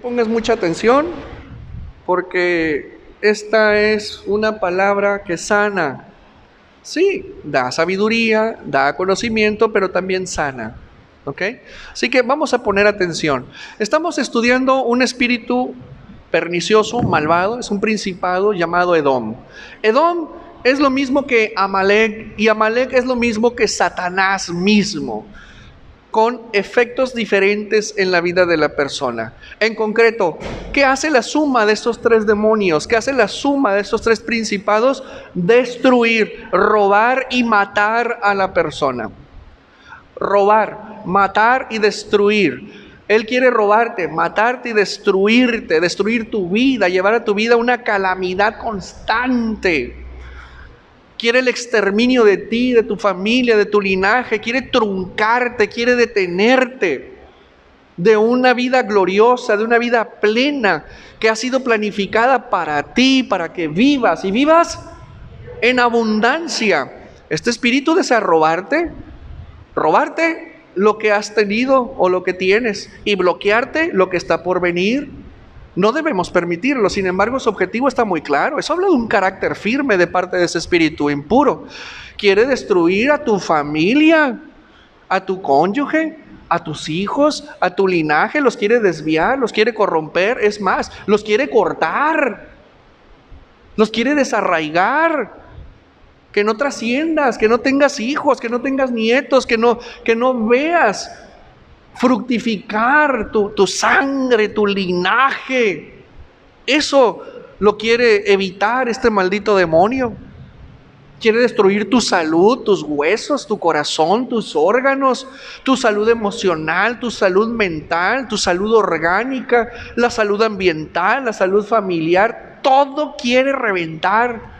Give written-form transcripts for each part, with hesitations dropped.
Pongas mucha atención porque esta es una palabra que sana. Sí, da sabiduría, da conocimiento, pero también sana. ¿Ok? Así que vamos a poner atención. Estamos estudiando un espíritu pernicioso, malvado, es un principado llamado Edom. Edom es lo mismo que Amalek y Amalek es lo mismo que Satanás mismo, con efectos diferentes en la vida de la persona. En concreto, ¿qué hace la suma de estos tres demonios? ¿Qué hace la suma de estos tres principados? Destruir, robar y matar a la persona. Robar, matar y destruir. Él quiere robarte, matarte y destruirte, destruir tu vida, llevar a tu vida una calamidad constante. Quiere el exterminio de ti, de tu familia, de tu linaje. Quiere truncarte, quiere detenerte de una vida gloriosa, de una vida plena que ha sido planificada para ti, para que vivas y vivas en abundancia. Este espíritu desea robarte lo que has tenido o lo que tienes y bloquearte lo que está por venir. No debemos permitirlo, sin embargo su objetivo está muy claro. Eso habla de un carácter firme de parte de ese espíritu impuro. Quiere destruir a tu familia, a tu cónyuge, a tus hijos, a tu linaje. Los quiere desviar, los quiere corromper, es más, los quiere cortar, los quiere desarraigar. Que no trasciendas, que no tengas hijos, que no tengas nietos, que no veas fructificar tu sangre, tu linaje. Eso lo quiere evitar este maldito demonio. Quiere destruir tu salud, tus huesos, tu corazón, tus órganos, tu salud emocional, tu salud mental, tu salud orgánica, la salud ambiental, la salud familiar. Todo quiere reventar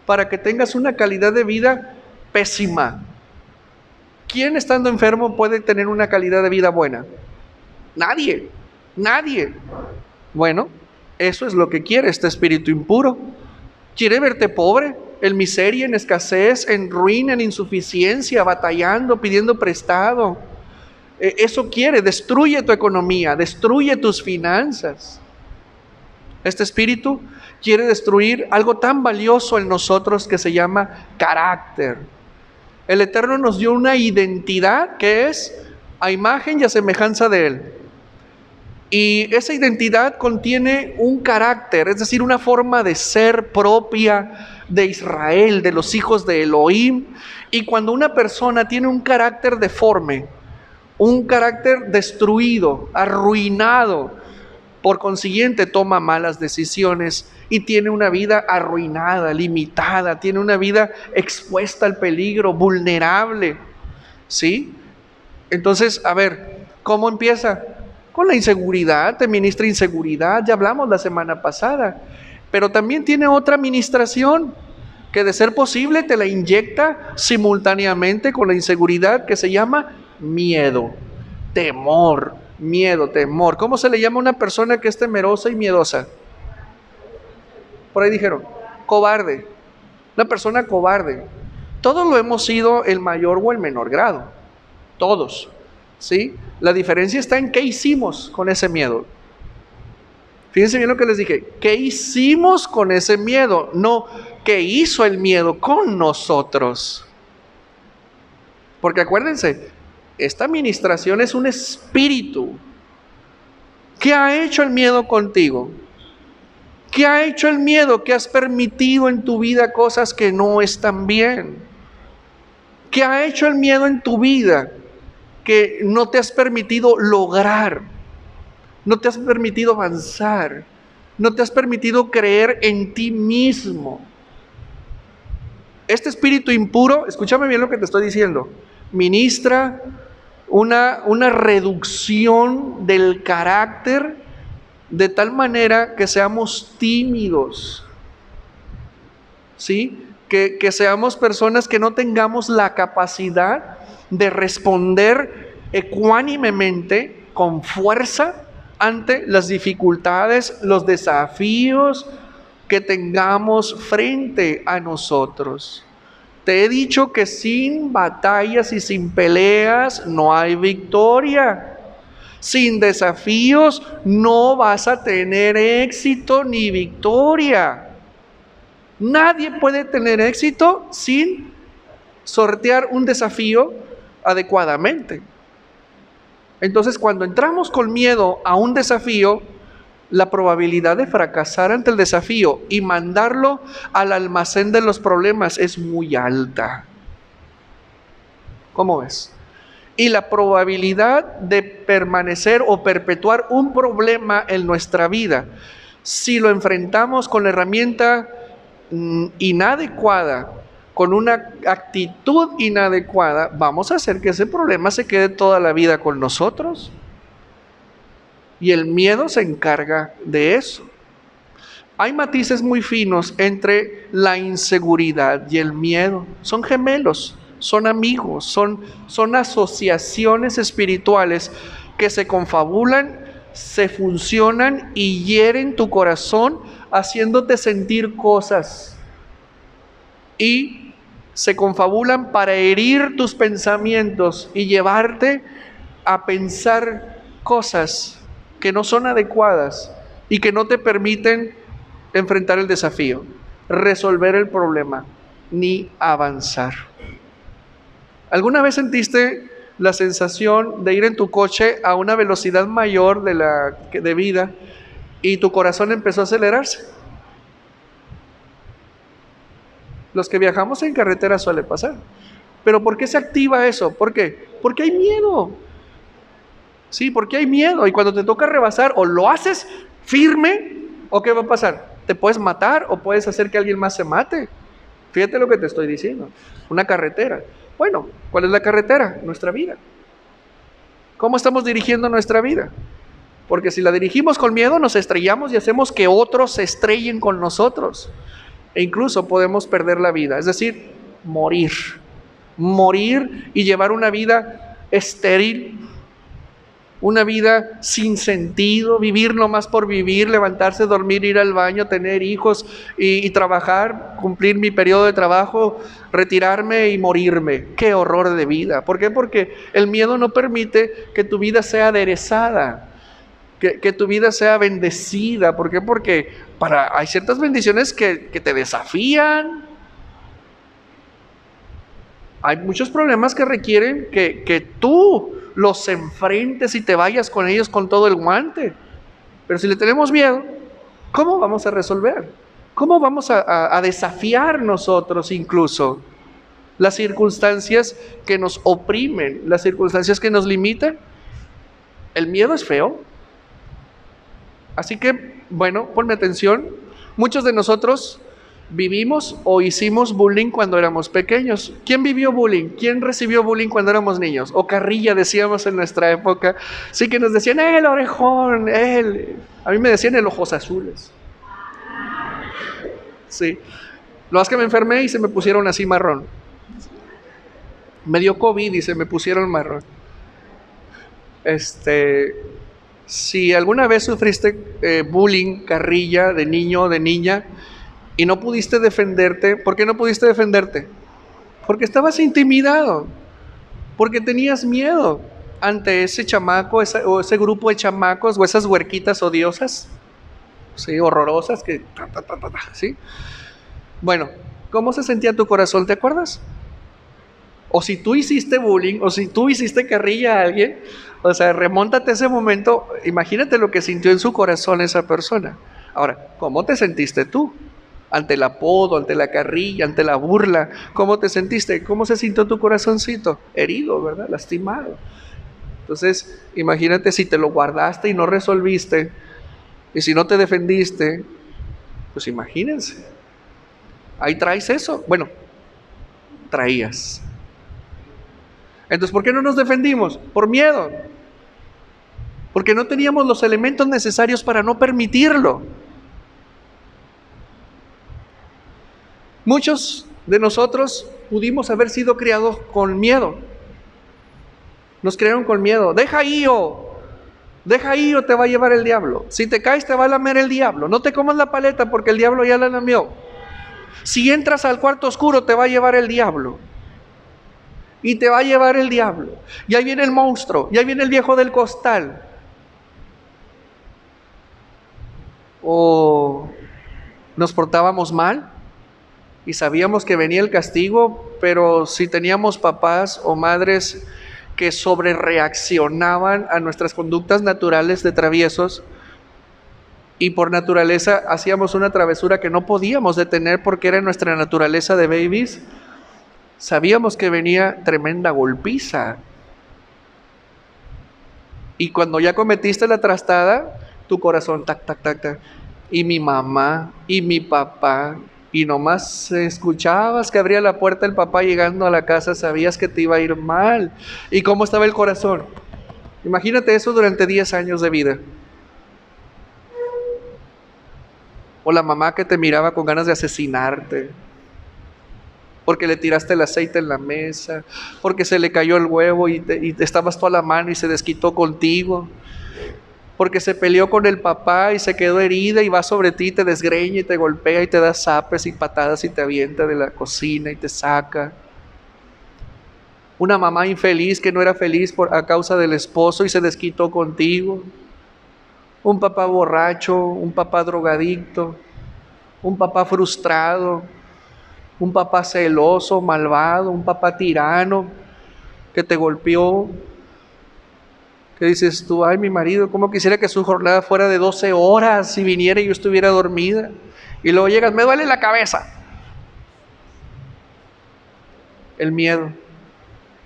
para que tengas una calidad de vida pésima. ¿Quién estando enfermo puede tener una calidad de vida buena? Nadie, nadie. Bueno, eso es lo que quiere este espíritu impuro. Quiere verte pobre, en miseria, en escasez, en ruina, en insuficiencia, batallando, pidiendo prestado. Eso quiere, destruye tu economía, destruye tus finanzas. Este espíritu quiere destruir algo tan valioso en nosotros que se llama carácter. El Eterno nos dio una identidad que es a imagen y a semejanza de Él. Y esa identidad contiene un carácter, es decir, una forma de ser propia de Israel, de los hijos de Elohim. Y cuando una persona tiene un carácter deforme, un carácter destruido, arruinado, por consiguiente toma malas decisiones y tiene una vida arruinada, limitada, tiene una vida expuesta al peligro, vulnerable. ¿Sí? Entonces, a ver, ¿cómo empieza? Con la inseguridad, te ministra inseguridad, ya hablamos la semana pasada, pero también tiene otra administración que de ser posible te la inyecta simultáneamente con la inseguridad que se llama miedo, temor, miedo, temor. ¿Cómo se le llama a una persona que es temerosa y miedosa? Por ahí dijeron, cobarde. Una persona cobarde. Todos lo hemos sido en mayor o en menor grado. Todos. ¿Sí? La diferencia está en qué hicimos con ese miedo. Fíjense bien lo que les dije. ¿Qué hicimos con ese miedo? No, ¿qué hizo el miedo con nosotros? Porque acuérdense, esta administración es un espíritu. ¿Qué ha hecho el miedo contigo? ¿Qué ha hecho el miedo? ¿Que has permitido en tu vida cosas que no están bien? ¿Qué ha hecho el miedo en tu vida que no te has permitido lograr? No te has permitido avanzar. No te has permitido creer en ti mismo. Este espíritu impuro, escúchame bien lo que te estoy diciendo, ministra una reducción del carácter de tal manera que seamos tímidos, ¿sí? Que seamos personas que no tengamos la capacidad de responder ecuánimemente, con fuerza, ante las dificultades, los desafíos que tengamos frente a nosotros. Te he dicho que sin batallas y sin peleas no hay victoria. Sin desafíos no vas a tener éxito ni victoria. Nadie puede tener éxito sin sortear un desafío adecuadamente. Entonces, cuando entramos con miedo a un desafío, la probabilidad de fracasar ante el desafío y mandarlo al almacén de los problemas es muy alta. ¿Cómo ves? Y la probabilidad de permanecer o perpetuar un problema en nuestra vida, si lo enfrentamos con la herramienta inadecuada, con una actitud inadecuada, vamos a hacer que ese problema se quede toda la vida con nosotros. Y el miedo se encarga de eso. Hay matices muy finos entre la inseguridad y el miedo. Son gemelos, son amigos, son asociaciones espirituales que se confabulan, se funcionan y hieren tu corazón haciéndote sentir cosas. Y se confabulan para herir tus pensamientos y llevarte a pensar cosas que no son adecuadas y que no te permiten enfrentar el desafío, resolver el problema, ni avanzar. ¿Alguna vez sentiste la sensación de ir en tu coche a una velocidad mayor de la debida y tu corazón empezó a acelerarse? Los que viajamos en carretera suele pasar. ¿Pero por qué se activa eso? ¿Por qué? Porque hay miedo. Sí, porque hay miedo. Y cuando te toca rebasar, o lo haces firme, o ¿qué va a pasar? Te puedes matar o puedes hacer que alguien más se mate. Fíjate lo que te estoy diciendo. Una carretera. Bueno, ¿cuál es la carretera? Nuestra vida. ¿Cómo estamos dirigiendo nuestra vida? Porque si la dirigimos con miedo, nos estrellamos y hacemos que otros se estrellen con nosotros. E incluso podemos perder la vida. Es decir, morir. Morir y llevar una vida estéril, una vida sin sentido, vivir nomás por vivir, levantarse, dormir, ir al baño, tener hijos y trabajar, cumplir mi periodo de trabajo, retirarme y morirme. ¡Qué horror de vida! ¿Por qué? Porque el miedo no permite que tu vida sea aderezada, que tu vida sea bendecida. ¿Por qué? Porque hay ciertas bendiciones que te desafían. Hay muchos problemas que requieren que tú los enfrentes y te vayas con ellos con todo el guante. Pero si le tenemos miedo, ¿cómo vamos a resolver? ¿Cómo vamos a desafiar nosotros incluso las circunstancias que nos oprimen, las circunstancias que nos limitan? El miedo es feo. Así que, bueno, ponme atención. Muchos de nosotros vivimos o hicimos bullying cuando éramos pequeños. ¿Quién vivió bullying? ¿Quién recibió bullying cuando éramos niños? O carrilla decíamos en nuestra época. Sí, que nos decían, el orejón, él. A mí me decían el ojos azules. Sí. Lo más que me enfermé y se me pusieron así marrón. Me dio COVID y se me pusieron marrón. Si alguna vez sufriste bullying, carrilla de niño o de niña, y no pudiste defenderte, ¿por qué no pudiste defenderte? Porque estabas intimidado, porque tenías miedo ante ese chamaco, o ese grupo de chamacos, o esas huerquitas odiosas, sí, horrorosas, ¿sí? Bueno, ¿cómo se sentía tu corazón? ¿Te acuerdas? O si tú hiciste bullying, o si tú hiciste carrilla a alguien, o sea, remóntate a ese momento, imagínate lo que sintió en su corazón esa persona. Ahora, ¿cómo te sentiste tú? Ante el apodo, ante la carrilla, ante la burla, ¿cómo te sentiste? ¿Cómo se sintió tu corazoncito? Herido, ¿verdad? Lastimado. Entonces, imagínate si te lo guardaste y no resolviste, y si no te defendiste, pues imagínense. Ahí traes eso. Bueno, traías. Entonces, ¿por qué no nos defendimos? Por miedo. Porque no teníamos los elementos necesarios para no permitirlo. Muchos de nosotros pudimos haber sido criados con miedo. Nos criaron con miedo. Deja ahí o te va a llevar el diablo. Si te caes te va a lamer el diablo. No te comas la paleta porque el diablo ya la lamió. Si entras al cuarto oscuro te va a llevar el diablo. Y te va a llevar el diablo. Y ahí viene el monstruo. Y ahí viene el viejo del costal. o nos portábamos mal y sabíamos que venía el castigo, pero si teníamos papás o madres que sobrereaccionaban a nuestras conductas naturales de traviesos y por naturaleza hacíamos una travesura que no podíamos detener porque era nuestra naturaleza de babies, sabíamos que venía tremenda golpiza. Y cuando ya cometiste la trastada, tu corazón, tac, tac, tac, tac. Y mi mamá, y mi papá, y nomás escuchabas que abría la puerta el papá llegando a la casa, sabías que te iba a ir mal. ¿Y cómo estaba el corazón? Imagínate eso durante 10 años de vida. O la mamá que te miraba con ganas de asesinarte, porque le tiraste el aceite en la mesa, porque se le cayó el huevo y te estabas toda la mano y se desquitó contigo, porque se peleó con el papá y se quedó herida y va sobre ti, te desgreña y te golpea y te da zapes y patadas y te avienta de la cocina y te saca. Una mamá infeliz que no era feliz a causa del esposo y se desquitó contigo. Un papá borracho, un papá drogadicto, un papá frustrado, un papá celoso, malvado, un papá tirano que te golpeó, que dices tú, ay, mi marido, cómo quisiera que su jornada fuera de 12 horas y viniera y yo estuviera dormida. Y luego llegas, me duele la cabeza. El miedo.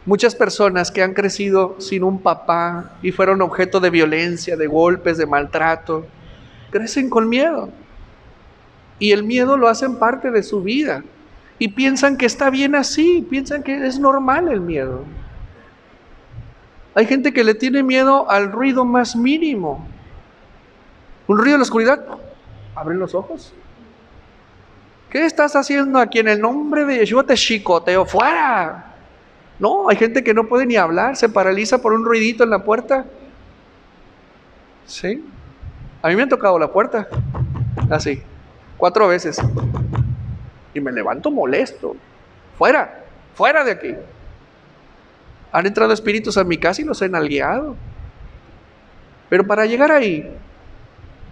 Muchas personas que han crecido sin un papá y fueron objeto de violencia, de golpes, de maltrato, crecen con miedo. Y el miedo lo hacen parte de su vida. Y piensan que está bien así, piensan que es normal el miedo. Hay gente que le tiene miedo al ruido más mínimo. Un ruido en la oscuridad, abren los ojos. ¿Qué estás haciendo aquí? En el nombre de Yeshua te chicoteo, fuera. No, hay gente que no puede ni hablar, se paraliza por un ruidito en la puerta. ¿Sí? A mí me han tocado la puerta, así, 4 veces. Y me levanto molesto. Fuera, fuera de aquí. Han entrado espíritus a mi casa y los he nalgueado. Pero para llegar ahí,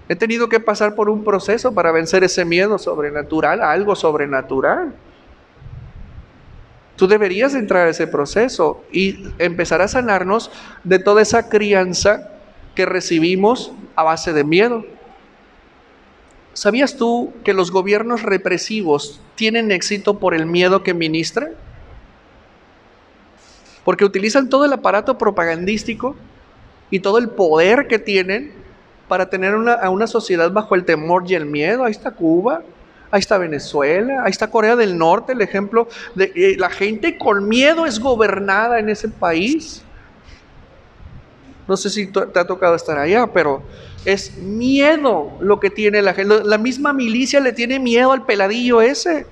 he tenido que pasar por un proceso para vencer ese miedo sobrenatural, a algo sobrenatural. Tú deberías entrar a ese proceso y empezar a sanarnos de toda esa crianza que recibimos a base de miedo. ¿Sabías tú que los gobiernos represivos tienen éxito por el miedo que ministran? Porque utilizan todo el aparato propagandístico y todo el poder que tienen para tener a una sociedad bajo el temor y el miedo. Ahí está Cuba, ahí está Venezuela, ahí está Corea del Norte, el ejemplo de la gente con miedo es gobernada en ese país. No sé si te ha tocado estar allá, pero es miedo lo que tiene la gente. La misma milicia le tiene miedo al peladillo ese.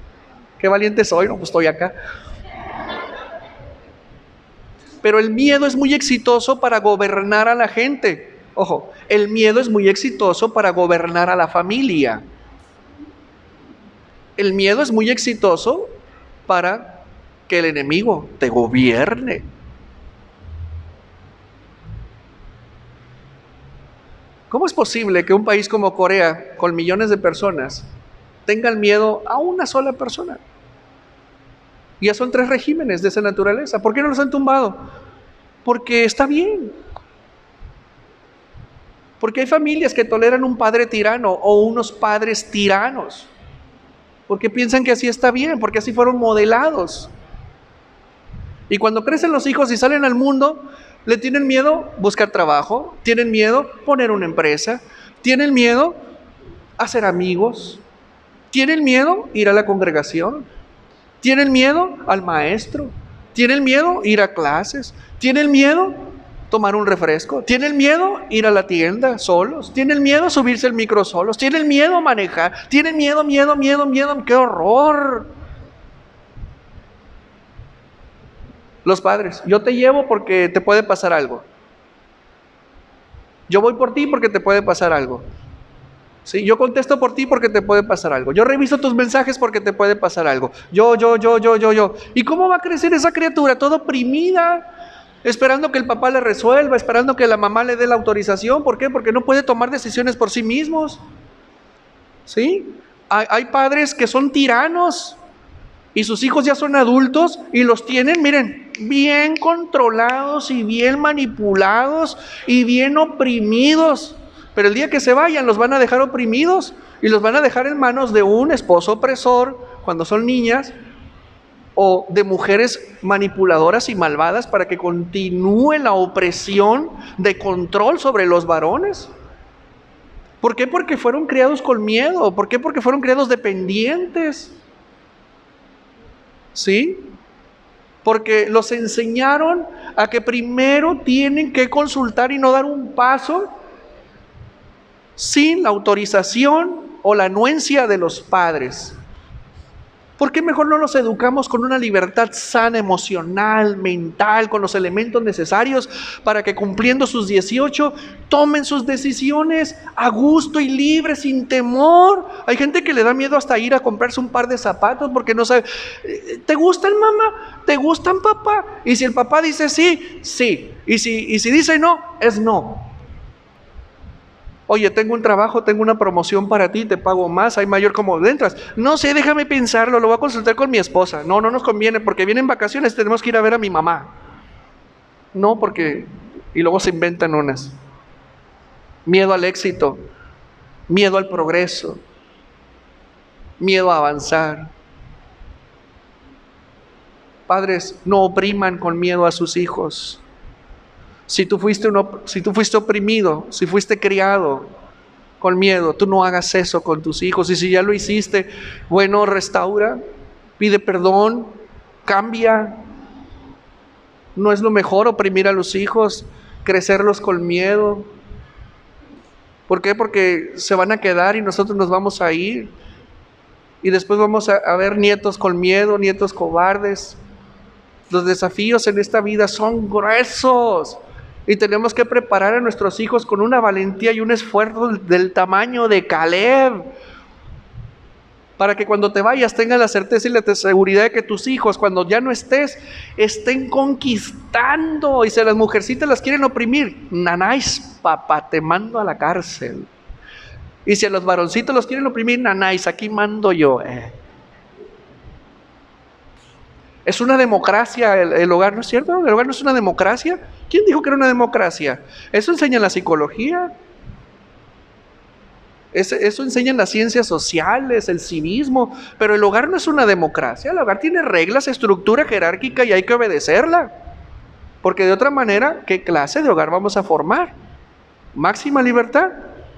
Qué valiente soy, no, pues estoy acá. Pero el miedo es muy exitoso para gobernar a la gente. Ojo, el miedo es muy exitoso para gobernar a la familia. El miedo es muy exitoso para que el enemigo te gobierne. ¿Cómo es posible que un país como Corea, con millones de personas, tengan miedo a una sola persona? Ya son 3 regímenes de esa naturaleza. ¿Por qué no los han tumbado? Porque está bien. Porque hay familias que toleran un padre tirano o unos padres tiranos. Porque piensan que así está bien, porque así fueron modelados. Y cuando crecen los hijos y salen al mundo, le tienen miedo buscar trabajo, tienen miedo poner una empresa, tienen miedo hacer amigos, tienen miedo ir a la congregación, tienen miedo al maestro, tienen miedo ir a clases, tienen miedo tomar un refresco, tienen miedo ir a la tienda solos, tienen miedo subirse al micro solos, tienen miedo manejar, tienen miedo, ¡qué horror! Los padres, yo te llevo porque te puede pasar algo. Yo voy por ti porque te puede pasar algo. Sí, yo contesto por ti porque te puede pasar algo. Yo reviso tus mensajes porque te puede pasar algo. Yo. ¿Y cómo va a crecer esa criatura? Toda oprimida, esperando que el papá le resuelva, esperando que la mamá le dé la autorización. ¿Por qué? Porque no puede tomar decisiones por sí mismos. ¿Sí? Hay padres que son tiranos y sus hijos ya son adultos y los tienen, miren, bien controlados y bien manipulados y bien oprimidos. Pero el día que se vayan los van a dejar oprimidos y los van a dejar en manos de un esposo opresor cuando son niñas, o de mujeres manipuladoras y malvadas para que continúe la opresión de control sobre los varones. ¿Por qué? Porque fueron criados con miedo. ¿Por qué? Porque fueron criados dependientes. ¿Sí? Porque los enseñaron a que primero tienen que consultar y no dar un paso sin la autorización o la anuencia de los padres. ¿Por qué mejor no los educamos con una libertad sana, emocional, mental, con los elementos necesarios para que cumpliendo sus 18 tomen sus decisiones a gusto y libre, sin temor? Hay gente que le da miedo hasta ir a comprarse un par de zapatos porque no sabe. ¿Te gustan, mamá? ¿Te gustan, papá? Y si el papá dice sí, sí. Y si dice no, es no. Oye, tengo un trabajo, tengo una promoción para ti, te pago más, hay mayor, ¿cómo entras? No sé, déjame pensarlo, lo voy a consultar con mi esposa. No nos conviene, porque vienen vacaciones, tenemos que ir a ver a mi mamá. No, porque... Y luego se inventan unas. Miedo al éxito, miedo al progreso, miedo a avanzar. Padres, no opriman con miedo a sus hijos. Si tú fuiste oprimido, si fuiste criado con miedo, tú no hagas eso con tus hijos. Y si ya lo hiciste, bueno, restaura, pide perdón, cambia. No es lo mejor oprimir a los hijos, crecerlos con miedo. ¿Por qué? Porque se van a quedar y nosotros nos vamos a ir. Y después vamos a ver nietos con miedo, nietos cobardes. Los desafíos en esta vida son gruesos. Y tenemos que preparar a nuestros hijos con una valentía y un esfuerzo del tamaño de Caleb, para que cuando te vayas tengan la certeza y la seguridad de que tus hijos, cuando ya no estés, estén conquistando. Y si las mujercitas las quieren oprimir, nanáis, papá, te mando a la cárcel. Y si a los varoncitos los quieren oprimir, nanáis, aquí mando yo. Es una democracia el hogar, ¿no es cierto? ¿El hogar no es una democracia? ¿Quién dijo que era una democracia? Eso enseña la psicología. Eso enseñan las ciencias sociales, el civismo. Pero el hogar no es una democracia. El hogar tiene reglas, estructura jerárquica y hay que obedecerla. Porque de otra manera, ¿qué clase de hogar vamos a formar? Máxima libertad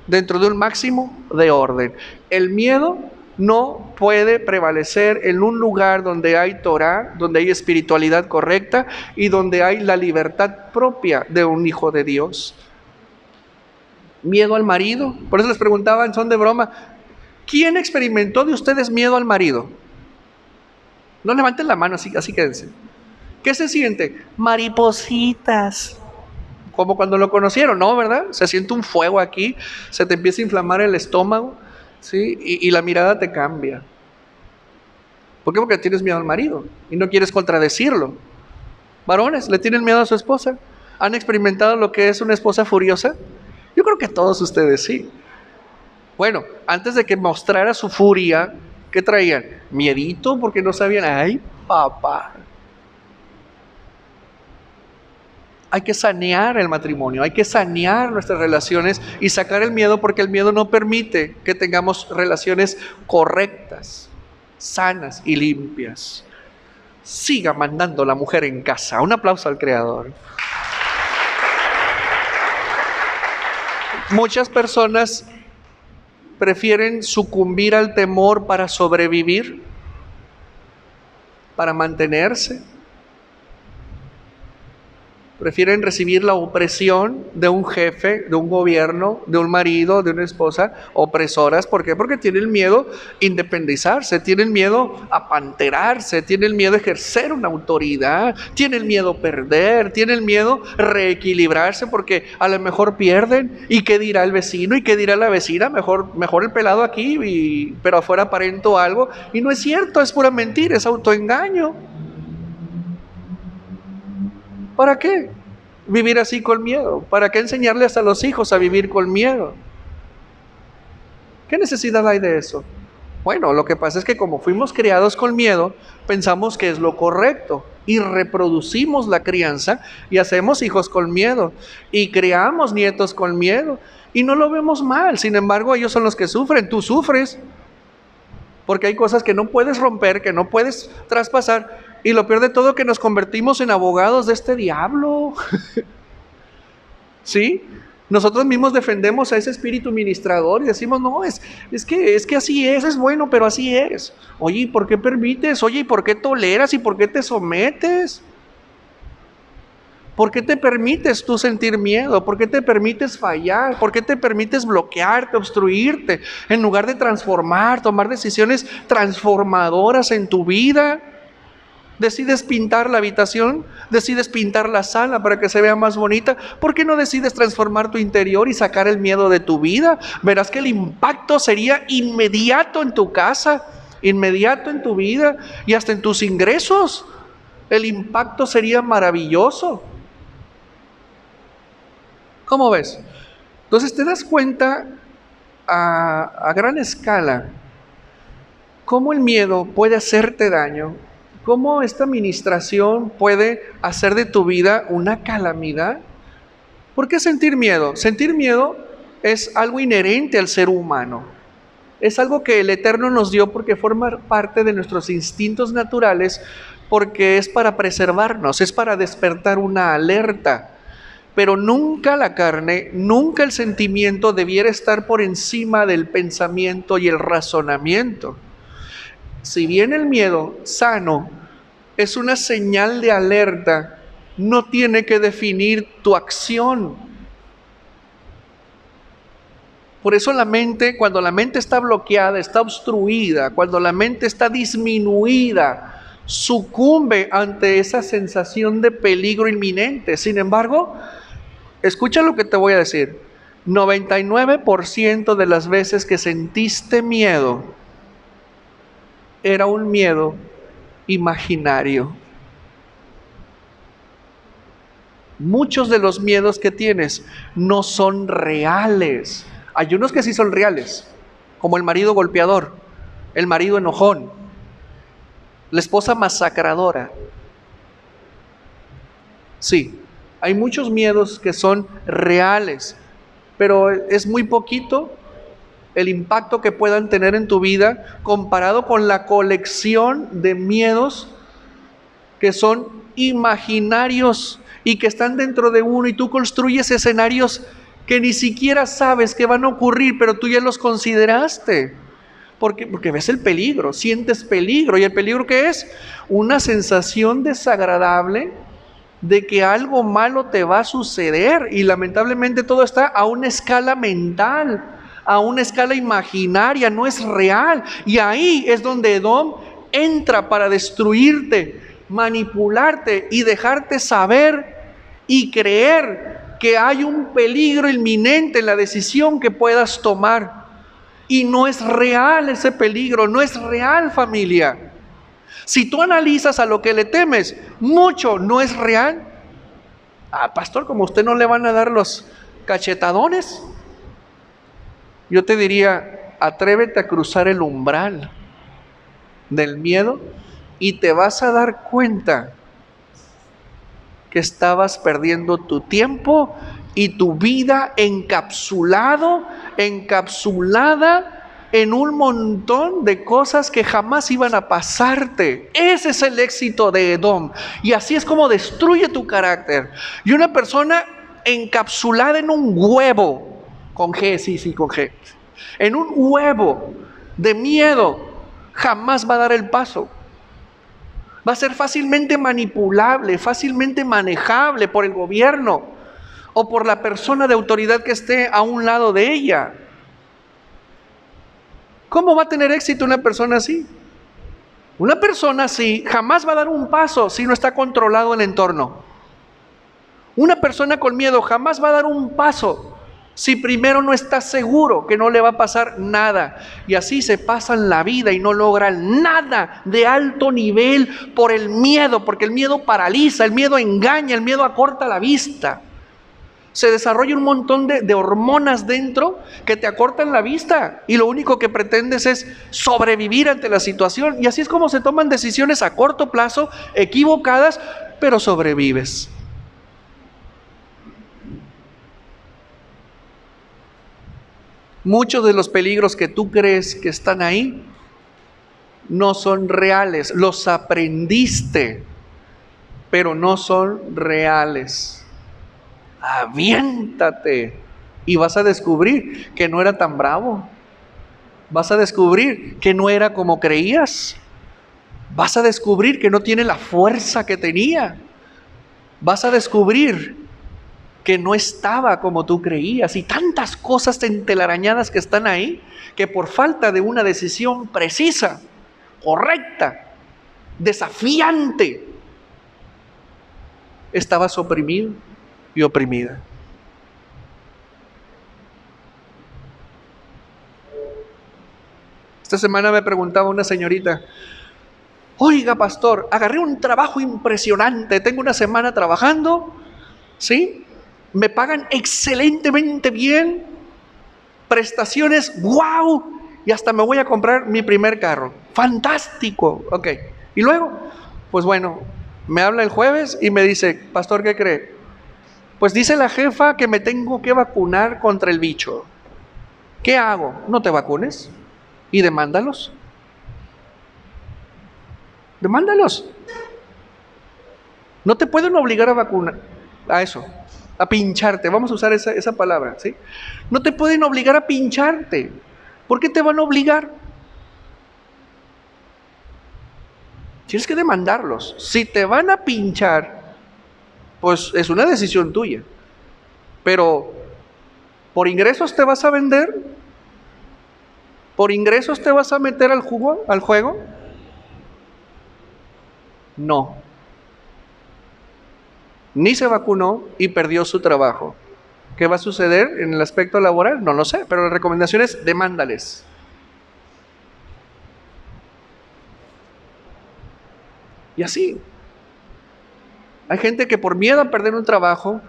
dentro de un máximo de orden. El miedo no puede prevalecer en un lugar donde hay Torah, donde hay espiritualidad correcta y donde hay la libertad propia de un hijo de Dios. Miedo al marido. Por eso les preguntaba en son de broma, ¿quién experimentó de ustedes miedo al marido? No levanten la mano, así quédense. ¿Qué se siente? Maripositas. Como cuando lo conocieron, ¿no? ¿Verdad? Se siente un fuego aquí, se te empieza a inflamar el estómago. ¿Sí? Y la mirada te cambia. ¿Por qué? Porque tienes miedo al marido y no quieres contradecirlo. Varones, ¿le tienen miedo a su esposa? ¿Han experimentado lo que es una esposa furiosa? Yo creo que todos ustedes sí. Bueno, antes de que mostrara su furia, ¿qué traían? Miedito porque no sabían. ¡Ay, papá! Hay que sanear el matrimonio, hay que sanear nuestras relaciones y sacar el miedo, porque el miedo no permite que tengamos relaciones correctas, sanas y limpias. Siga mandando la mujer en casa. Un aplauso al Creador. Muchas personas prefieren sucumbir al temor para sobrevivir, para mantenerse. Prefieren recibir la opresión de un jefe, de un gobierno, de un marido, de una esposa, opresoras. ¿Por qué? Porque tienen miedo a independizarse, tienen miedo a apanterarse, tienen miedo a ejercer una autoridad, tienen miedo a perder, tienen miedo a reequilibrarse porque a lo mejor pierden. ¿Y qué dirá el vecino? ¿Y qué dirá la vecina? Mejor el pelado aquí, pero afuera aparento algo. Y no es cierto, es pura mentira, es autoengaño. ¿Para qué vivir así con miedo? ¿Para qué enseñarles a los hijos a vivir con miedo? ¿Qué necesidad hay de eso? Bueno, lo que pasa es que como fuimos criados con miedo, pensamos que es lo correcto y reproducimos la crianza y hacemos hijos con miedo y criamos nietos con miedo y no lo vemos mal. Sin embargo, ellos son los que sufren, tú sufres porque hay cosas que no puedes romper, que no puedes traspasar, y lo peor de todo que nos convertimos en abogados de este diablo. ¿Sí? Nosotros mismos defendemos a ese espíritu ministrador y decimos, no, es que así es bueno, pero así es. Oye, ¿y por qué permites? Oye, ¿y por qué toleras? ¿Y por qué te sometes? ¿Por qué te permites tú sentir miedo? ¿Por qué te permites fallar? ¿Por qué te permites bloquearte, obstruirte, en lugar de transformar, tomar decisiones transformadoras en tu vida? ¿Decides pintar la habitación? ¿Decides pintar la sala para que se vea más bonita? ¿Por qué no decides transformar tu interior y sacar el miedo de tu vida? Verás que el impacto sería inmediato en tu casa, inmediato en tu vida y hasta en tus ingresos. El impacto sería maravilloso. ¿Cómo ves? Entonces te das cuenta a gran escala cómo el miedo puede hacerte daño. ¿Cómo esta administración puede hacer de tu vida una calamidad? ¿Por qué sentir miedo? Sentir miedo es algo inherente al ser humano. Es algo que el Eterno nos dio porque forma parte de nuestros instintos naturales, porque es para preservarnos, es para despertar una alerta. Pero nunca la carne, nunca el sentimiento debiera estar por encima del pensamiento y el razonamiento. Si bien el miedo sano es una señal de alerta, no tiene que definir tu acción. Por eso la mente, cuando la mente está bloqueada, está obstruida, cuando la mente está disminuida, sucumbe ante esa sensación de peligro inminente. Sin embargo, escucha lo que te voy a decir. 99% de las veces que sentiste miedo, era un miedo imaginario. Muchos de los miedos que tienes no son reales. Hay unos que sí son reales, como el marido golpeador, el marido enojón, la esposa masacradora. Sí, hay muchos miedos que son reales, pero es muy poquito el impacto que puedan tener en tu vida comparado con la colección de miedos que son imaginarios y que están dentro de uno, y tú construyes escenarios que ni siquiera sabes que van a ocurrir, pero tú ya los consideraste. Porque ves el peligro, sientes peligro. ¿Y el peligro qué es? Una sensación desagradable de que algo malo te va a suceder, y lamentablemente todo está a una escala mental, a una escala imaginaria, no es real. Y ahí es donde Edom entra para destruirte, manipularte y dejarte saber y creer que hay un peligro inminente en la decisión que puedas tomar. Y no es real ese peligro, no es real, familia. Si tú analizas a lo que le temes, mucho no es real. Pastor, como usted no le van a dar los cachetadones, yo te diría, atrévete a cruzar el umbral del miedo y te vas a dar cuenta que estabas perdiendo tu tiempo y tu vida encapsulada en un montón de cosas que jamás iban a pasarte. Ese es el éxito de Edom. Y así es como destruye tu carácter. Y una persona encapsulada en un huevo, con G, sí, con G, en un huevo de miedo, jamás va a dar el paso. Va a ser fácilmente manipulable, fácilmente manejable por el gobierno o por la persona de autoridad que esté a un lado de ella. ¿Cómo va a tener éxito una persona así? Una persona así jamás va a dar un paso si no está controlado el entorno. Una persona con miedo jamás va a dar un paso si primero no está seguro que no le va a pasar nada. Y así se pasan la vida y no logran nada de alto nivel por el miedo, porque el miedo paraliza, el miedo engaña, el miedo acorta la vista. Se desarrolla un montón de hormonas dentro que te acortan la vista y lo único que pretendes es sobrevivir ante la situación. Y así es como se toman decisiones a corto plazo, equivocadas, pero sobrevives. Muchos de los peligros que tú crees que están ahí no son reales, los aprendiste, pero no son reales. Aviéntate y vas a descubrir que no era tan bravo. Vas a descubrir que no era como creías. Vas a descubrir que no tiene la fuerza que tenía. Vas a descubrir que no estaba como tú creías. Y tantas cosas entelarañadas que están ahí, que por falta de una decisión precisa, correcta, desafiante, estabas oprimido y oprimida. Esta semana me preguntaba una señorita: oiga, pastor, agarré un trabajo impresionante, tengo una semana trabajando, ¿sí? Me pagan excelentemente bien, prestaciones, wow, y hasta me voy a comprar mi primer carro. Fantástico, ok. Y luego, pues bueno, me habla el jueves y me dice: pastor, ¿qué cree? Pues dice la jefa que me tengo que vacunar contra el bicho. ¿Qué hago? No te vacunes y demándalos. Demándalos. No te pueden obligar a vacunar, a eso, a pincharte. Vamos a usar esa palabra, ¿sí? No te pueden obligar a pincharte. ¿Por qué te van a obligar? Tienes que demandarlos. Si te van a pinchar, pues es una decisión tuya. Pero, ¿por ingresos te vas a vender? ¿Por ingresos te vas a meter al juego? No. Ni se vacunó y perdió su trabajo. ¿Qué va a suceder en el aspecto laboral? No lo sé, pero la recomendación es: demándales. Y así. Hay gente que por miedo a perder un trabajo,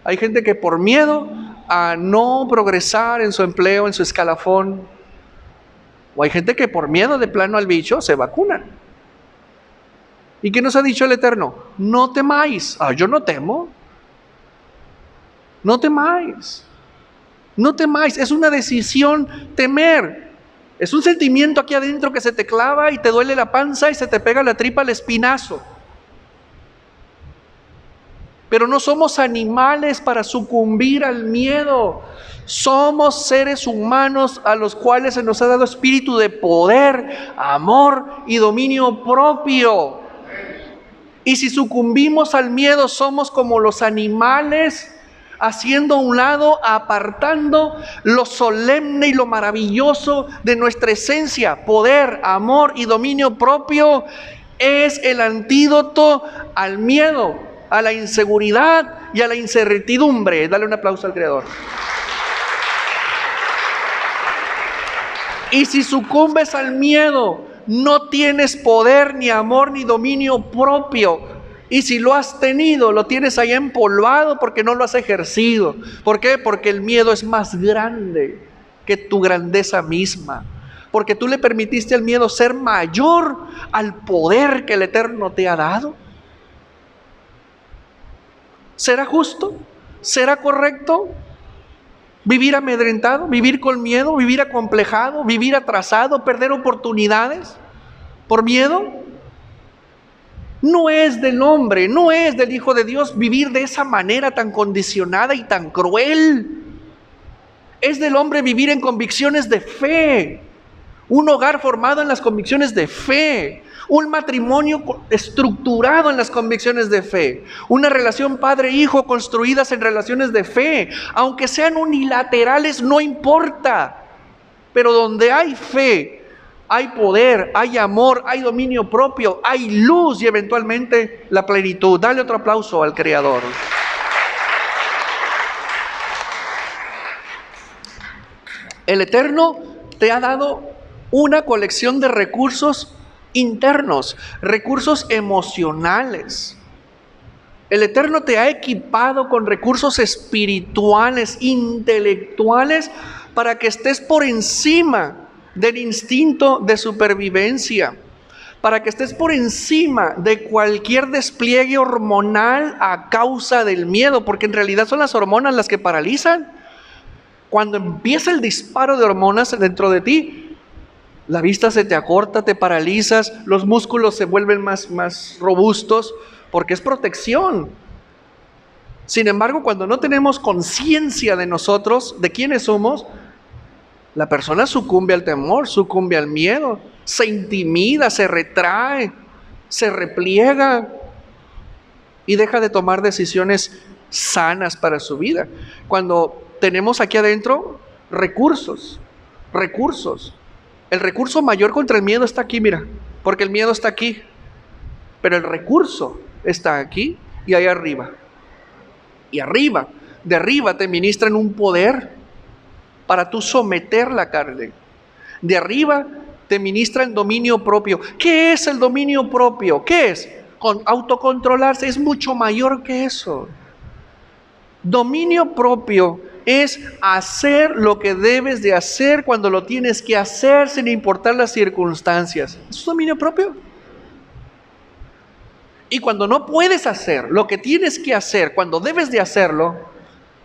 hay gente que por miedo a no progresar en su empleo, en su escalafón, o hay gente que por miedo de plano al bicho se vacunan. ¿Y qué nos ha dicho el Eterno? No temáis. Yo no temo. No temáis. No temáis. Es una decisión temer. Es un sentimiento aquí adentro que se te clava y te duele la panza y se te pega la tripa al espinazo. Pero no somos animales para sucumbir al miedo. Somos seres humanos a los cuales se nos ha dado espíritu de poder, amor y dominio propio. Y si sucumbimos al miedo, somos como los animales, haciendo a un lado, apartando lo solemne y lo maravilloso de nuestra esencia. Poder, amor y dominio propio es el antídoto al miedo, a la inseguridad y a la incertidumbre. Dale un aplauso al Creador. Y si sucumbes al miedo, no tienes poder, ni amor, ni dominio propio. Y si lo has tenido, lo tienes ahí empolvado porque no lo has ejercido. ¿Por qué? Porque el miedo es más grande que tu grandeza misma. Porque tú le permitiste al miedo ser mayor al poder que el Eterno te ha dado. ¿Será justo? ¿Será correcto? ¿Vivir amedrentado? ¿Vivir con miedo? ¿Vivir acomplejado? ¿Vivir atrasado? ¿Perder oportunidades por miedo? No es del hombre, no es del Hijo de Dios vivir de esa manera tan condicionada y tan cruel. Es del hombre vivir en convicciones de fe. Un hogar formado en las convicciones de fe. Un matrimonio estructurado en las convicciones de fe. Una relación padre-hijo construidas en relaciones de fe. Aunque sean unilaterales, no importa. Pero donde hay fe, hay poder, hay amor, hay dominio propio, hay luz y eventualmente la plenitud. Dale otro aplauso al Creador. El Eterno te ha dado una colección de recursos internos, recursos emocionales. El Eterno te ha equipado con recursos espirituales, intelectuales, para que estés por encima del instinto de supervivencia, para que estés por encima de cualquier despliegue hormonal a causa del miedo, porque en realidad son las hormonas las que paralizan. Cuando empieza el disparo de hormonas dentro de ti, la vista se te acorta, te paralizas, los músculos se vuelven más robustos, porque es protección. Sin embargo, cuando no tenemos conciencia de nosotros, de quiénes somos, la persona sucumbe al temor, sucumbe al miedo, se intimida, se retrae, se repliega y deja de tomar decisiones sanas para su vida. Cuando tenemos aquí adentro recursos. El recurso mayor contra el miedo está aquí, mira, porque el miedo está aquí, pero el recurso está aquí y ahí arriba. Y arriba, de arriba te ministran un poder para tú someter la carne. De arriba te ministran dominio propio. ¿Qué es el dominio propio? ¿Qué es? Autocontrolarse. Es mucho mayor que eso. Dominio propio es hacer lo que debes de hacer cuando lo tienes que hacer sin importar las circunstancias. ¿Eso es dominio propio? Y cuando no puedes hacer lo que tienes que hacer cuando debes de hacerlo,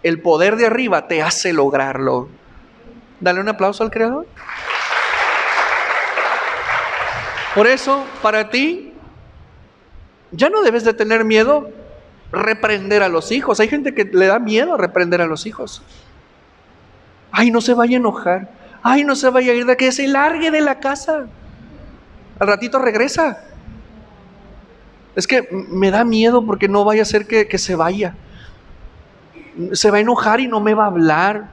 el poder de arriba te hace lograrlo. Dale un aplauso al Creador. Por eso, para ti, ya no debes de tener miedo reprender a los hijos. Hay gente que le da miedo reprender a los hijos. Ay, no se vaya a enojar. Ay, no se vaya a ir de que se largue de la casa. Al ratito regresa. Es que me da miedo porque no vaya a ser que se vaya. Se va a enojar y no me va a hablar.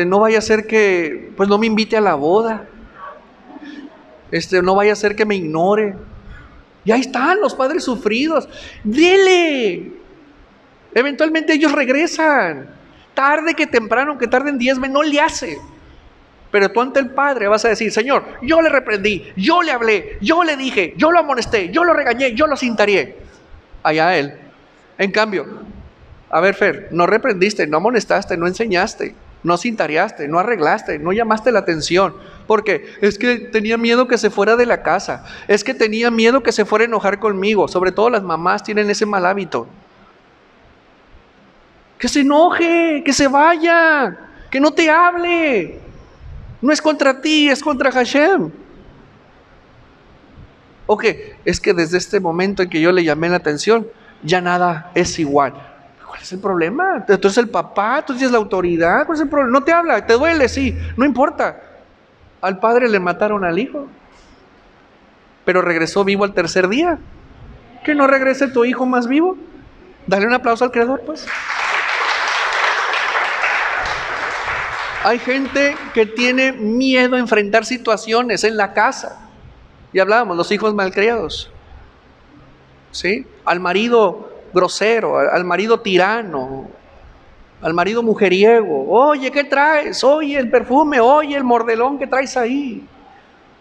No vaya a ser que pues no me invite a la boda. No vaya a ser que me ignore. Y ahí están los padres sufridos. Dile. Eventualmente ellos regresan. Tarde que temprano, aunque tarden 10 meses, no le hace. Pero tú ante el Padre vas a decir: Señor, yo le reprendí, yo le hablé, yo le dije, yo lo amonesté, yo lo regañé, yo lo cintareé. Allá Él. En cambio, a ver, Fer, no reprendiste, no amonestaste, no enseñaste, no cintareaste, no arreglaste, no llamaste la atención. Porque es que tenía miedo que se fuera de la casa. Es que tenía miedo que se fuera a enojar conmigo. Sobre todo las mamás tienen ese mal hábito. Que se enoje, que se vaya, que no te hable. No es contra ti, es contra Hashem. Ok, es que desde este momento en que yo le llamé la atención, ya nada es igual. ¿Cuál es el problema? Tú eres el papá, tú tienes la autoridad. ¿Cuál es el problema? No te habla, te duele, sí, no importa. Al padre le mataron al hijo, pero regresó vivo al tercer día. ¿Que no regrese tu hijo más vivo? Dale un aplauso al Creador, pues. Hay gente que tiene miedo a enfrentar situaciones en la casa. Y hablábamos, los hijos malcriados. ¿Sí? Al marido grosero, al marido tirano, al marido mujeriego. Oye, ¿qué traes? Oye, el perfume, oye, el mordelón que traes ahí.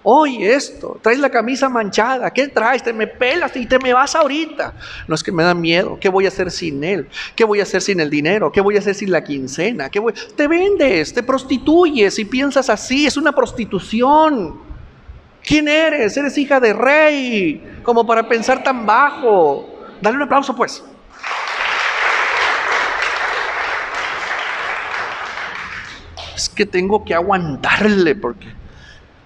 Oye, esto, traes la camisa manchada, ¿qué traes? Te me pelas y te me vas ahorita. No, es que me da miedo. ¿Qué voy a hacer sin él? ¿Qué voy a hacer sin el dinero? ¿Qué voy a hacer sin la quincena? Te vendes, te prostituyes y piensas así, es una prostitución. ¿Quién eres? Eres hija de rey, como para pensar tan bajo. Dale un aplauso, pues. Es que tengo que aguantarle porque...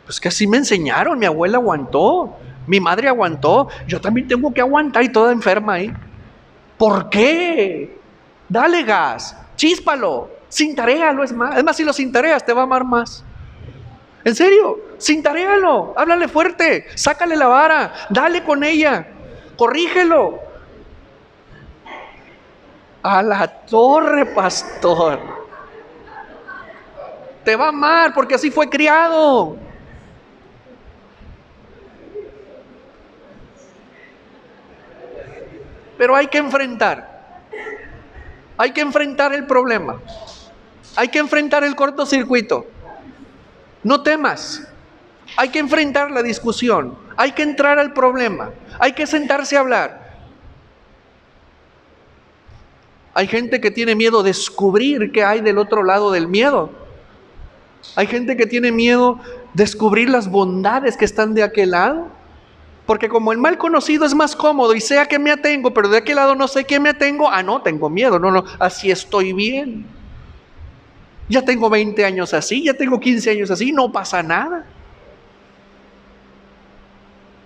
Pues que así me enseñaron, mi abuela aguantó, mi madre aguantó, yo también tengo que aguantar y toda enferma ahí. ¿Por qué? Dale gas, chíspalo, cintaréalo, es más, si lo cintareas te va a amar más. En serio, cintaréalo, háblale fuerte, sácale la vara, dale con ella, corrígelo. A la torre, pastor. Te va a amar porque así fue criado. Pero hay que enfrentar el problema, hay que enfrentar el cortocircuito. No temas, hay que enfrentar la discusión, hay que entrar al problema, hay que sentarse a hablar. Hay gente que tiene miedo de descubrir qué hay del otro lado del miedo. Hay gente que tiene miedo de descubrir las bondades que están de aquel lado. Porque como el mal conocido es más cómodo y sé a qué me atengo, pero de aquel lado no sé qué me atengo, no, tengo miedo, no, así estoy bien. Ya tengo 20 años así, ya tengo 15 años así, no pasa nada.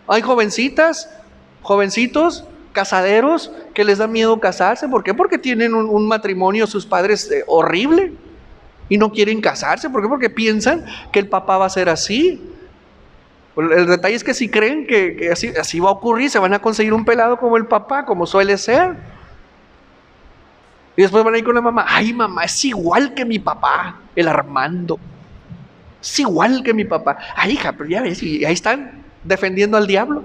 Hay jovencitas, jovencitos, casaderos que les da miedo casarse. ¿Por qué? Porque tienen un matrimonio, sus padres, horrible y no quieren casarse. ¿Por qué? Porque piensan que el papá va a ser así. El detalle es que si creen que así va a ocurrir, se van a conseguir un pelado como el papá, como suele ser. Y después van a ir con la mamá. Ay, mamá, es igual que mi papá, el Armando. Es igual que mi papá. Ay, hija, pero ya ves, y ahí están defendiendo al diablo.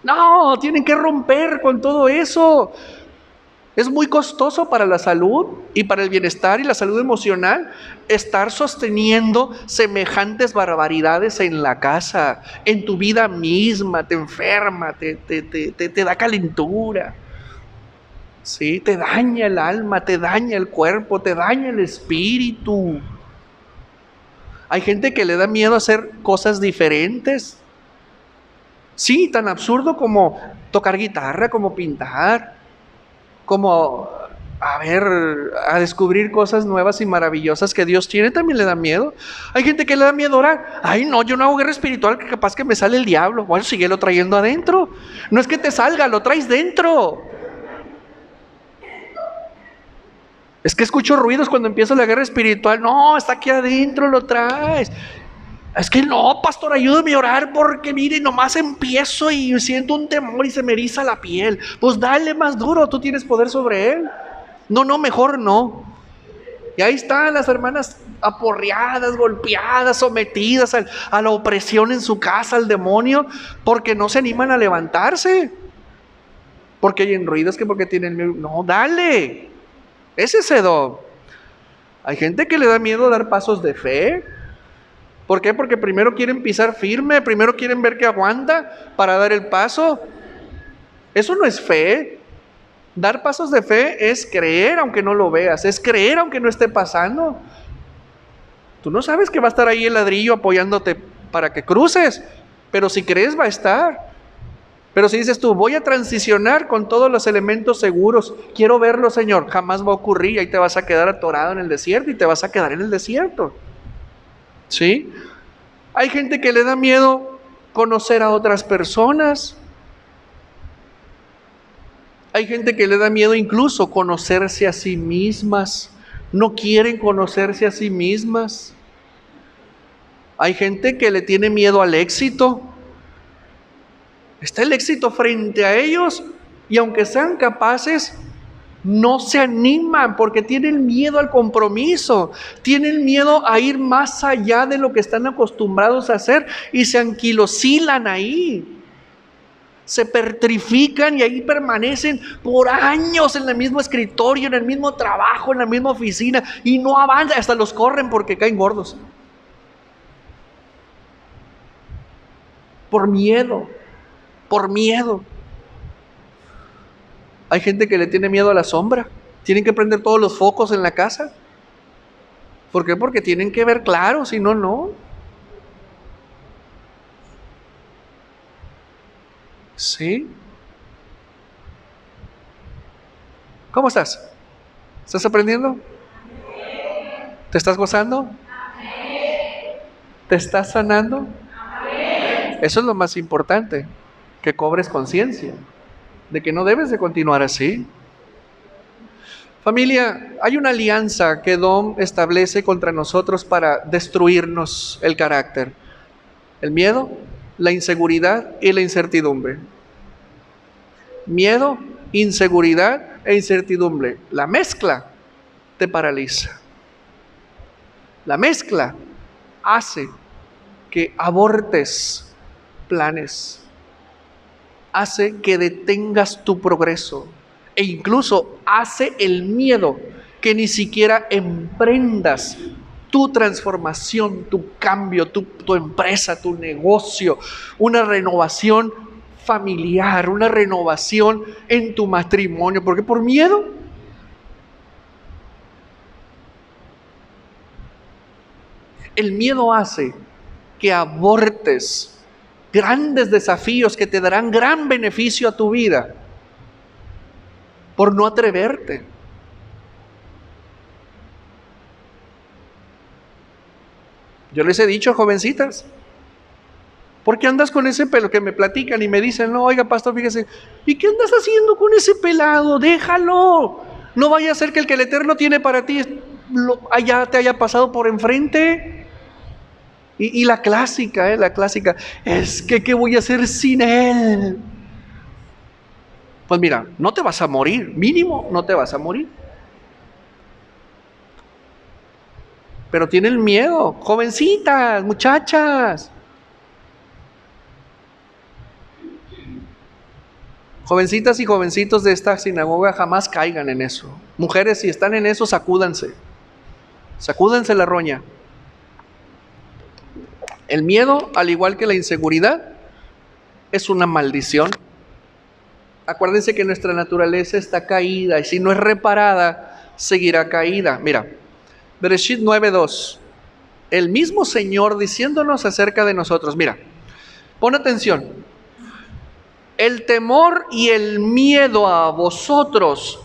No, tienen que romper con todo eso. Es muy costoso para la salud y para el bienestar y la salud emocional estar sosteniendo semejantes barbaridades en la casa, en tu vida misma. Te enferma, te da calentura, ¿sí? Te daña el alma, te daña el cuerpo, te daña el espíritu. Hay gente que le da miedo a hacer cosas diferentes. Sí, tan absurdo como tocar guitarra, como pintar, como a descubrir cosas nuevas y maravillosas que Dios tiene. También le da miedo. Hay gente que le da miedo orar. Ay, no, yo no hago guerra espiritual, que capaz que me sale el diablo. Bueno, síguelo trayendo adentro. No es que te salga, lo traes dentro. Es que escucho ruidos cuando empiezo la guerra espiritual. No, está aquí adentro, lo traes. Es que no, pastor, ayúdame a orar porque mire, nomás empiezo y siento un temor y se me eriza la piel. Pues dale más duro, tú tienes poder sobre él. No, mejor no. Y ahí están las hermanas aporreadas, golpeadas, sometidas a la opresión en su casa, al demonio, porque no se animan a levantarse. Porque hay ruidos, que porque tienen miedo. No, dale. Ese es don. Hay gente que le da miedo dar pasos de fe. ¿Por qué? Porque primero quieren pisar firme, primero quieren ver que aguanta para dar el paso. Eso no es fe. Dar pasos de fe es creer aunque no lo veas, es creer aunque no esté pasando. Tú no sabes que va a estar ahí el ladrillo apoyándote para que cruces, pero si crees va a estar. Pero si dices tú, voy a transicionar con todos los elementos seguros, quiero verlo, Señor, jamás va a ocurrir, y ahí te vas a quedar atorado en el desierto y te vas a quedar en el desierto. ¿Sí? Hay gente que le da miedo conocer a otras personas. Hay gente que le da miedo incluso conocerse a sí mismas. No quieren conocerse a sí mismas. Hay gente que le tiene miedo al éxito. Está el éxito frente a ellos y aunque sean capaces, no se animan porque tienen miedo al compromiso, tienen miedo a ir más allá de lo que están acostumbrados a hacer y se anquilosilan ahí. Se petrifican y ahí permanecen por años en el mismo escritorio, en el mismo trabajo, en la misma oficina y no avanzan, hasta los corren porque caen gordos. Por miedo. Hay gente que le tiene miedo a la sombra. Tienen que prender todos los focos en la casa. ¿Por qué? Porque tienen que ver claro, si no, no. ¿Sí? ¿Cómo estás? ¿Estás aprendiendo? ¿Te estás gozando? ¿Te estás sanando? Eso es lo más importante, que cobres conciencia de que no debes de continuar así. Familia, hay una alianza que Edom establece contra nosotros para destruirnos el carácter. El miedo, la inseguridad y la incertidumbre. Miedo, inseguridad e incertidumbre. La mezcla te paraliza. La mezcla hace que abortes planes, hace que detengas tu progreso e incluso hace el miedo que ni siquiera emprendas tu transformación, tu cambio, tu empresa, tu negocio, una renovación familiar, una renovación en tu matrimonio. ¿Por qué? Por miedo. El miedo hace que abortes grandes desafíos que te darán gran beneficio a tu vida por no atreverte. Yo les he dicho, jovencitas, ¿por qué andas con ese pelo? Que me platican y me dicen, no, oiga, pastor, fíjese, ¿y qué andas haciendo con ese pelado? Déjalo. No vaya a ser que el Eterno tiene para ti allá te haya pasado por enfrente. Y la clásica, es que ¿qué voy a hacer sin él? Pues mira, no te vas a morir, mínimo no te vas a morir. Pero tienen miedo, jovencitas, muchachas. Jovencitas y jovencitos de esta sinagoga, jamás caigan en eso. Mujeres, si están en eso, sacúdanse. Sacúdanse la roña. El miedo, al igual que la inseguridad, es una maldición. Acuérdense que nuestra naturaleza está caída y si no es reparada, seguirá caída. Mira, Bereshit 9:2. El mismo Señor diciéndonos acerca de nosotros. Mira, pon atención. El temor y el miedo a vosotros.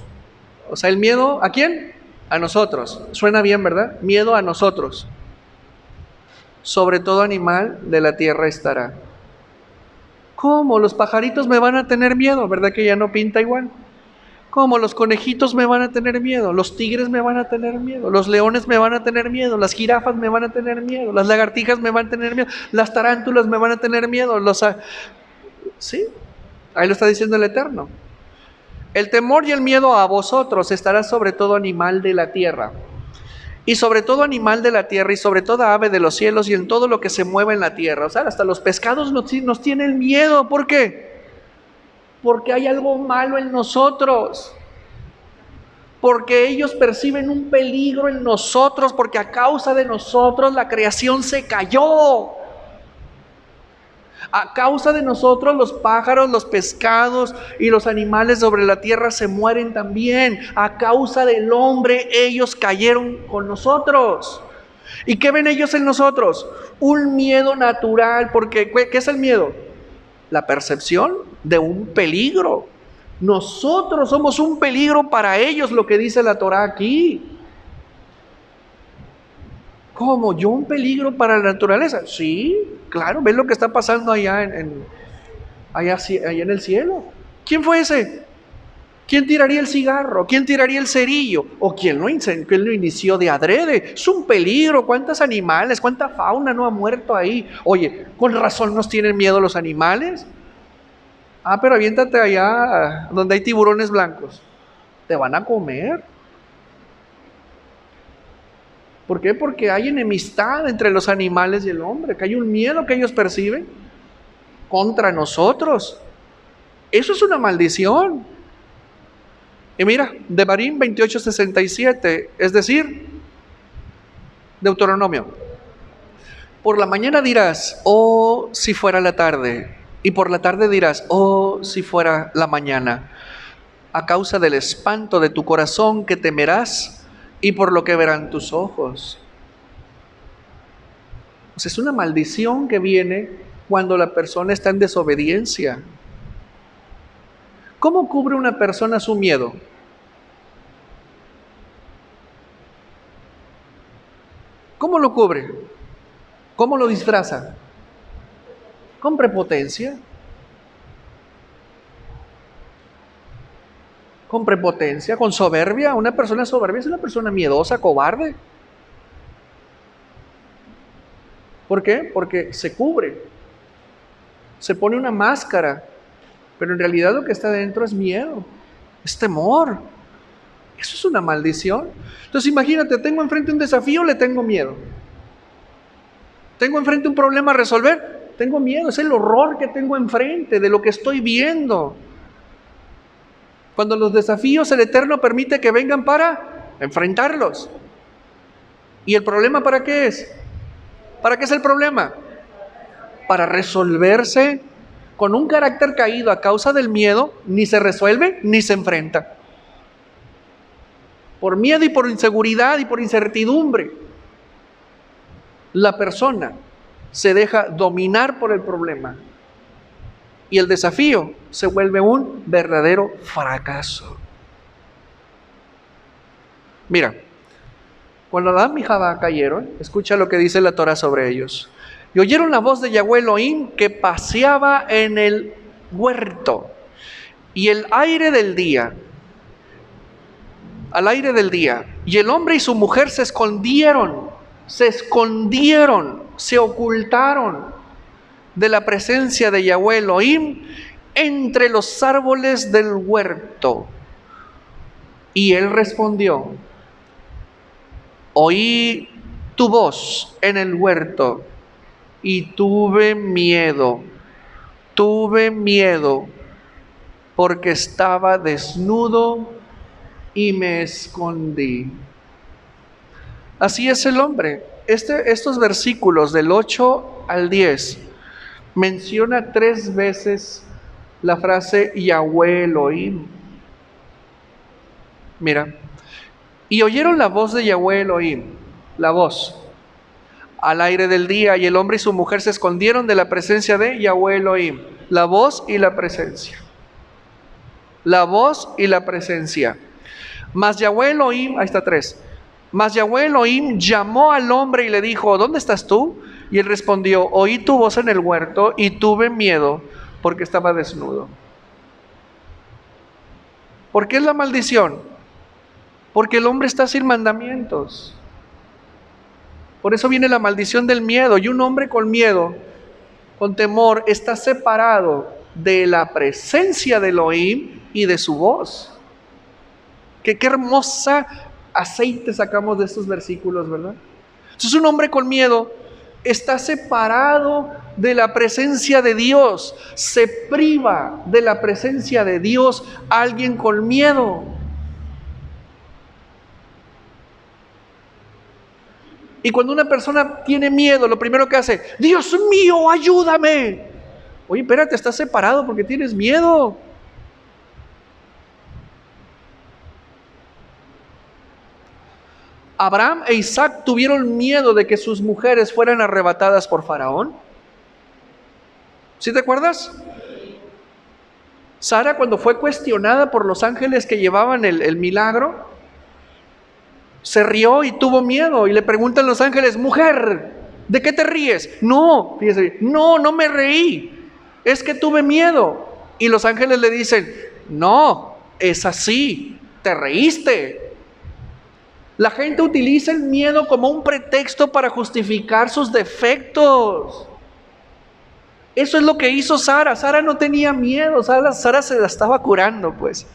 O sea, el miedo, ¿a quién? A nosotros. Suena bien, ¿verdad? Miedo a nosotros. Sobre todo animal de la tierra estará. ¿Cómo? Los pajaritos me van a tener miedo, ¿verdad que ya no pinta igual? ¿Cómo? Los conejitos me van a tener miedo, los tigres me van a tener miedo, los leones me van a tener miedo, las jirafas me van a tener miedo, las lagartijas me van a tener miedo, las tarántulas me van a tener miedo, ¿sí? Ahí lo está diciendo el Eterno. El temor y el miedo a vosotros estará sobre todo animal de la tierra. Y sobre todo animal de la tierra y sobre toda ave de los cielos y en todo lo que se mueva en la tierra. O sea, hasta los pescados nos tienen miedo. ¿Por qué? Porque hay algo malo en nosotros. Porque ellos perciben un peligro en nosotros. Porque a causa de nosotros la creación se cayó. A causa de nosotros los pájaros, los pescados y los animales sobre la tierra se mueren también. A causa del hombre ellos cayeron con nosotros. ¿Y qué ven ellos en nosotros? Un miedo natural. Porque ¿qué es el miedo? La percepción de un peligro. Nosotros somos un peligro para ellos, lo que dice la Torah aquí. ¿Cómo? ¿Yo un peligro para la naturaleza? Sí, claro, ¿ves lo que está pasando allá en el cielo? ¿Quién fue ese? ¿Quién tiraría el cigarro? ¿Quién tiraría el cerillo? ¿O quién lo inició de adrede? Es un peligro. ¿Cuántos animales, cuánta fauna no ha muerto ahí? Oye, ¿con razón nos tienen miedo los animales? Ah, pero aviéntate allá donde hay tiburones blancos. Te van a comer. ¿Por qué? Porque hay enemistad entre los animales y el hombre, que hay un miedo que ellos perciben contra nosotros. Eso es una maldición. Y mira, Devarim 28:67, es decir, Deuteronomio. Por la mañana dirás, oh, si fuera la tarde. Y por la tarde dirás, oh, si fuera la mañana. A causa del espanto de tu corazón que temerás y por lo que verán tus ojos. O sea, es una maldición que viene cuando la persona está en desobediencia. ¿Cómo cubre una persona su miedo? ¿Cómo lo cubre? ¿Cómo lo disfraza? Con prepotencia. Con prepotencia, con soberbia. Una persona soberbia es una persona miedosa, cobarde. ¿Por qué? Porque se cubre. Se pone una máscara. Pero en realidad lo que está dentro es miedo. Es temor. Eso es una maldición. Entonces imagínate, tengo enfrente un desafío, le tengo miedo. Tengo enfrente un problema a resolver, tengo miedo. Es el horror que tengo enfrente de lo que estoy viendo. Cuando los desafíos el Eterno permite que vengan para enfrentarlos. ¿Y el problema para qué es? ¿Para qué es el problema? Para resolverse con un carácter caído a causa del miedo, ni se resuelve ni se enfrenta. Por miedo y por inseguridad y por incertidumbre, la persona se deja dominar por el problema y el desafío se vuelve un verdadero fracaso. Mira, cuando Adán y Jabá cayeron, escucha lo que dice la Torah sobre ellos. Y oyeron la voz de Yahweh Elohim que paseaba en el huerto, y al aire del día, y el hombre y su mujer se escondieron, se ocultaron de la presencia de Yahweh Elohim entre los árboles del huerto. Y él respondió: oí tu voz en el huerto y tuve miedo porque estaba desnudo y me escondí. Así es el hombre. Estos versículos del 8 al 10 menciona 3 veces la frase Yahweh Elohim. Mira, y oyeron la voz de Yahweh Elohim, la voz, al aire del día, y el hombre y su mujer se escondieron de la presencia de Yahweh Elohim. La voz y la presencia. La voz y la presencia. Mas Yahweh Elohim, ahí está 3. Mas Yahweh Elohim llamó al hombre y le dijo: ¿dónde estás tú? Y él respondió: oí tu voz en el huerto y tuve miedo porque estaba desnudo. ¿Por qué es la maldición? Porque el hombre está sin mandamientos. Por eso viene la maldición del miedo. Y un hombre con miedo, con temor, está separado de la presencia de Elohim y de su voz. Qué hermosa aceite sacamos de estos versículos, ¿verdad? Entonces un hombre con miedo está separado de la presencia de Dios. Se priva de la presencia de Dios alguien con miedo. Y cuando una persona tiene miedo, lo primero que hace: Dios mío, ayúdame. Oye, espérate, estás separado porque tienes miedo. Abraham e Isaac tuvieron miedo de que sus mujeres fueran arrebatadas por Faraón. ¿Sí te acuerdas? Sara, cuando fue cuestionada por los ángeles que llevaban el milagro, se rió y tuvo miedo. Y le preguntan los ángeles: mujer, ¿de qué te ríes? No, fíjese, no me reí, es que tuve miedo. Y los ángeles le dicen: no, es así, te reíste. La gente utiliza el miedo como un pretexto para justificar sus defectos. Eso es lo que hizo Sara. Sara no tenía miedo, Sara se la estaba curando, pues.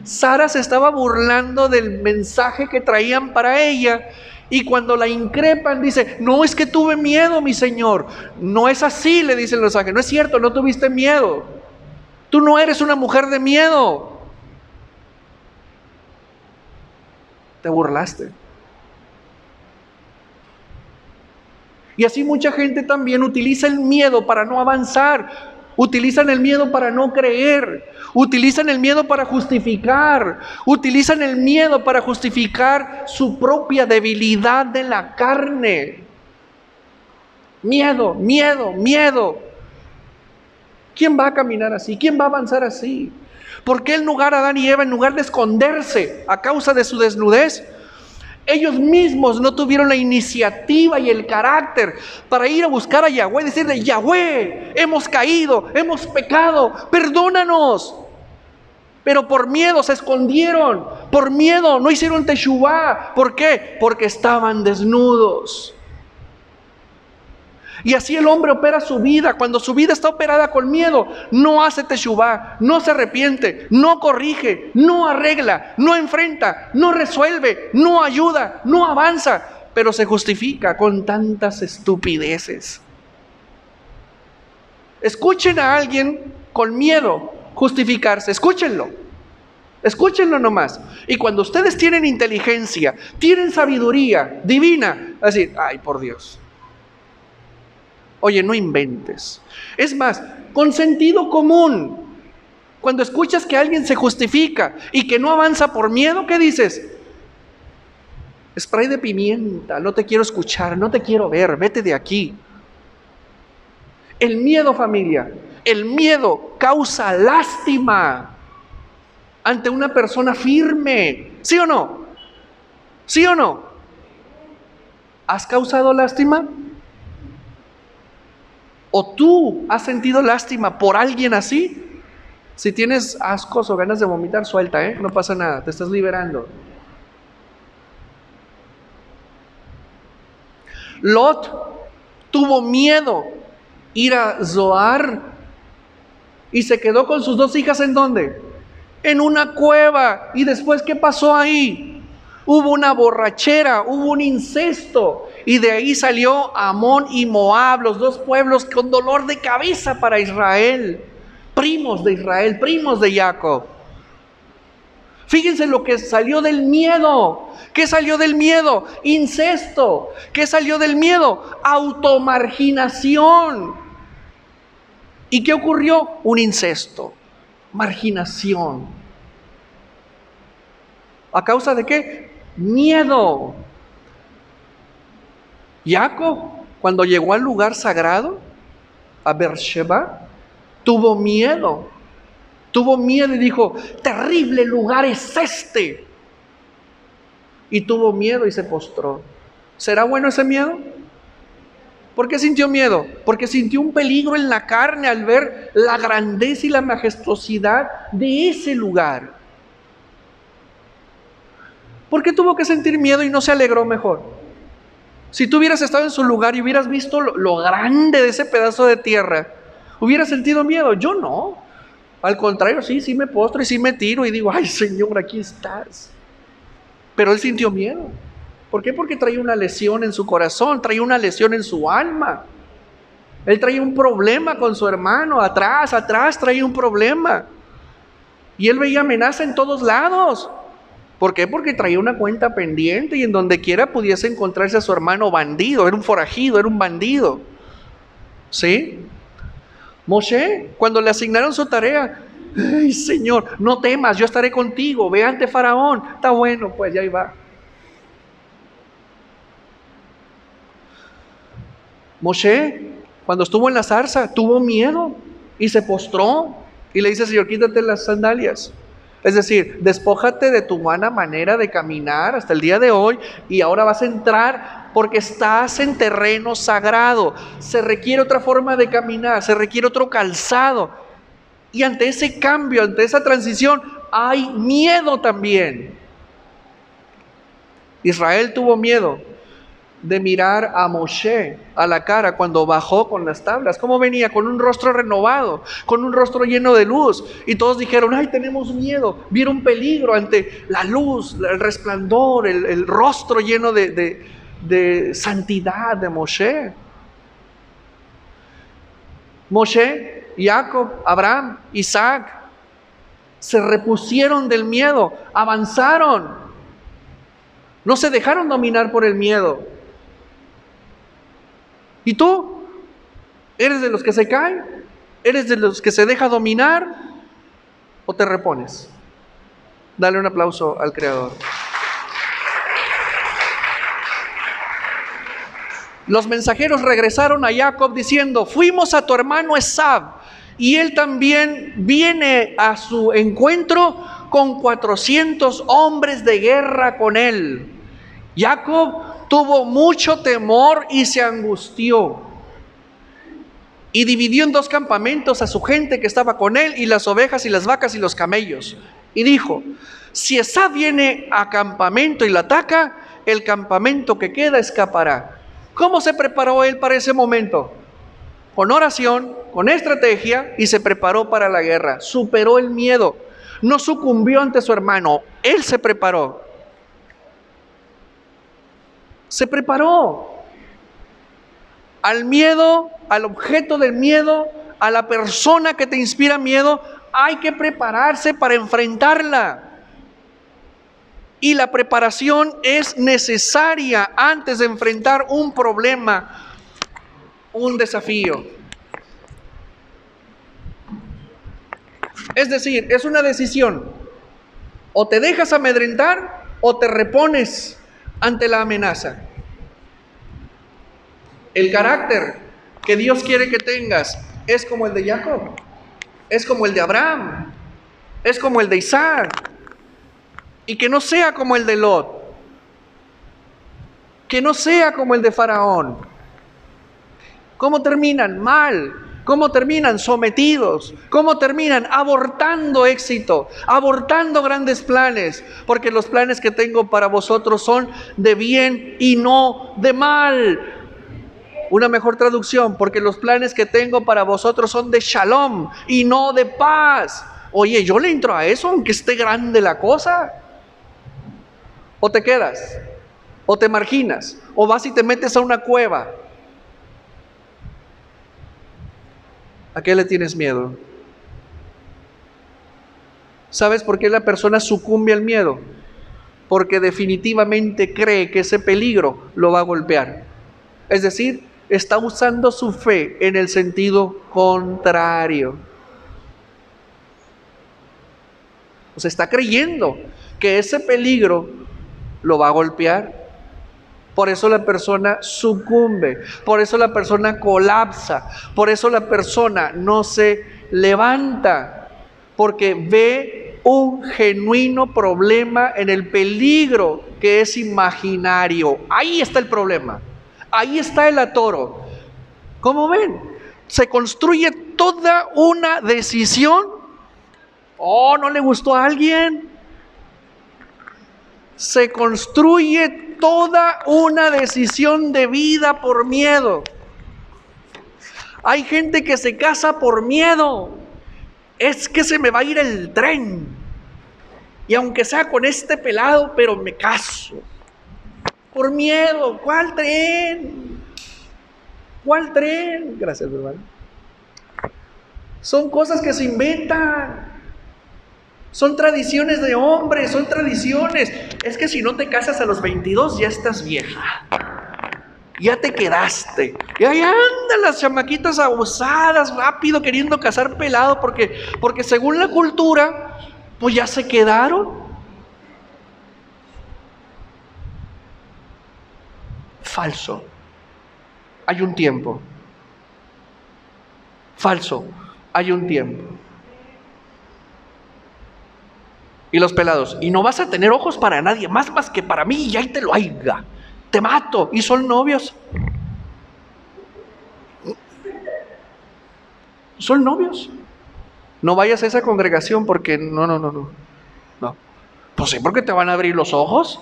Sara se estaba burlando del mensaje que traían para ella, y cuando la increpan dice: no, es que tuve miedo, mi señor. No es así, le dicen los ángeles. No es cierto, no tuviste miedo. Tú no eres una mujer de miedo. Te burlaste. Y así mucha gente también utiliza el miedo para no avanzar. Utilizan el miedo para no creer. Utilizan el miedo para justificar. Utilizan el miedo para justificar su propia debilidad de la carne. Miedo, miedo, miedo. ¿Quién va a caminar así? ¿Quién va a avanzar así? ¿Por qué en lugar Adán y Eva, en lugar de esconderse a causa de su desnudez, ellos mismos no tuvieron la iniciativa y el carácter para ir a buscar a Yahweh y decirle: Yahweh, hemos caído, hemos pecado, perdónanos? Pero por miedo se escondieron, por miedo no hicieron teshuvá. ¿Por qué? Porque estaban desnudos. Y así el hombre opera su vida. Cuando su vida está operada con miedo, no hace teshuvá, no se arrepiente, no corrige, no arregla, no enfrenta, no resuelve, no ayuda, no avanza, pero se justifica con tantas estupideces. Escuchen a alguien con miedo justificarse, escúchenlo nomás. Y cuando ustedes tienen inteligencia, tienen sabiduría divina, decir: ay, por Dios, Oye, no inventes. Es más, con sentido común, cuando escuchas que alguien se justifica y que no avanza por miedo, ¿qué dices? Spray de pimienta, no te quiero escuchar, no te quiero ver, vete de aquí. El miedo, familia, el miedo causa lástima ante una persona firme. ¿Sí o no? ¿Sí o no? ¿Has causado lástima? ¿O tú has sentido lástima por alguien así? Si tienes ascos o ganas de vomitar, suelta, no pasa nada, te estás liberando. Lot tuvo miedo ir a Zoar y se quedó con sus 2 hijas, ¿en dónde? En una cueva. ¿Y después qué pasó ahí? Hubo una borrachera, hubo un incesto, y de ahí salió Amón y Moab, los 2 pueblos con dolor de cabeza para Israel, primos de Israel, primos de Jacob. Fíjense lo que salió del miedo. ¿Qué salió del miedo? Incesto. ¿Qué salió del miedo? Automarginación. ¿Y qué ocurrió? Un incesto, marginación. ¿A causa de qué? Miedo. Jacob, cuando llegó al lugar sagrado, a Beersheba, tuvo miedo. Tuvo miedo y dijo, terrible lugar es este. Y tuvo miedo y se postró. ¿Será bueno ese miedo? ¿Por qué sintió miedo? Porque sintió un peligro en la carne al ver la grandeza y la majestuosidad de ese lugar. ¿Por qué tuvo que sentir miedo y no se alegró mejor? Si tú hubieras estado en su lugar y hubieras visto lo grande de ese pedazo de tierra, ¿hubieras sentido miedo? Yo no. Al contrario, sí me postro y sí me tiro y digo, ay Señor, aquí estás. Pero él sintió miedo. ¿Por qué? Porque traía una lesión en su corazón, traía una lesión en su alma. Él traía un problema con su hermano, atrás traía un problema. Y él veía amenaza en todos lados. ¿Por qué? Porque traía una cuenta pendiente y en donde quiera pudiese encontrarse a su hermano bandido, era un forajido, era un bandido. ¿Sí? Moshe, cuando le asignaron su tarea, ay Señor, no temas, yo estaré contigo, ve ante Faraón. Está bueno, pues ya ahí va. Moshe, cuando estuvo en la zarza, tuvo miedo y se postró y le dice, Señor, quítate las sandalias. Es decir, despójate de tu vana manera de caminar hasta el día de hoy y ahora vas a entrar porque estás en terreno sagrado. Se requiere otra forma de caminar, se requiere otro calzado. Y ante ese cambio, ante esa transición, hay miedo también. Israel tuvo miedo de mirar a Moshe a la cara cuando bajó con las tablas. ¿Cómo venía? Con un rostro renovado, con un rostro lleno de luz. Y todos dijeron, ay, tenemos miedo. Vieron peligro ante la luz, el resplandor, el rostro lleno de santidad de Moshe. Moshe, Jacob, Abraham, Isaac se repusieron del miedo, avanzaron. No se dejaron dominar por el miedo. ¿Y tú? ¿Eres de los que se caen? ¿Eres de los que se deja dominar? ¿O te repones? Dale un aplauso al Creador. Los mensajeros regresaron a Jacob diciendo, fuimos a tu hermano Esab, y él también viene a su encuentro con 400 hombres de guerra con él. Jacob tuvo mucho temor y se angustió. Y dividió en 2 campamentos a su gente que estaba con él, y las ovejas y las vacas y los camellos. Y dijo, si Esab viene a campamento y la ataca, el campamento que queda escapará. ¿Cómo se preparó él para ese momento? Con oración, con estrategia, y se preparó para la guerra. Superó el miedo. No sucumbió ante su hermano. Él se preparó. Se preparó. Al miedo, al objeto del miedo, a la persona que te inspira miedo, hay que prepararse para enfrentarla. Y la preparación es necesaria antes de enfrentar un problema un desafío. Es decir, es una decisión. O te dejas amedrentar o te repones ante la amenaza. El carácter que Dios quiere que tengas es como el de Jacob, es como el de Abraham, es como el de Isaac, y que no sea como el de Lot, que no sea como el de Faraón. ¿Cómo terminan? Mal. ¿Cómo terminan? Sometidos. ¿Cómo terminan? Abortando éxito, abortando grandes planes, porque los planes que tengo para vosotros son de bien y no de mal. Una mejor traducción, porque los planes que tengo para vosotros son de shalom y no de paz. Oye, yo le entro a eso aunque esté grande la cosa. O te quedas, o te marginas, o vas y te metes a una cueva. ¿A qué le tienes miedo? ¿Sabes por qué la persona sucumbe al miedo? Porque definitivamente cree que ese peligro lo va a golpear. Es decir, está usando su fe en el sentido contrario. O sea, está creyendo que ese peligro lo va a golpear. Por eso la persona sucumbe, por eso la persona colapsa, por eso la persona no se levanta, porque ve un genuino problema en el peligro que es imaginario. Ahí está el problema, ahí está el atoro. ¿Cómo ven? Se construye toda una decisión. Oh, ¿no le gustó a alguien? Se construye toda una decisión de vida por miedo. Hay gente que se casa por miedo. Es que se me va a ir el tren. Y aunque sea con este pelado, pero me caso. Por miedo. ¿Cuál tren? ¿Cuál tren? Gracias, hermano. Son cosas que se inventan. Son tradiciones de hombres, son tradiciones. Es que si no te casas a los 22 ya estás vieja. Ya te quedaste. Y ahí andan las chamaquitas abusadas, rápido, queriendo casar pelado, porque según la cultura, pues ya se quedaron. Falso. Hay un tiempo. Falso. Hay un tiempo. Y los pelados, y no vas a tener ojos para nadie más que para mí, y ahí te lo haiga, te mato. Y son novios. Son novios. No vayas a esa congregación porque no. Pues sí, porque te van a abrir los ojos,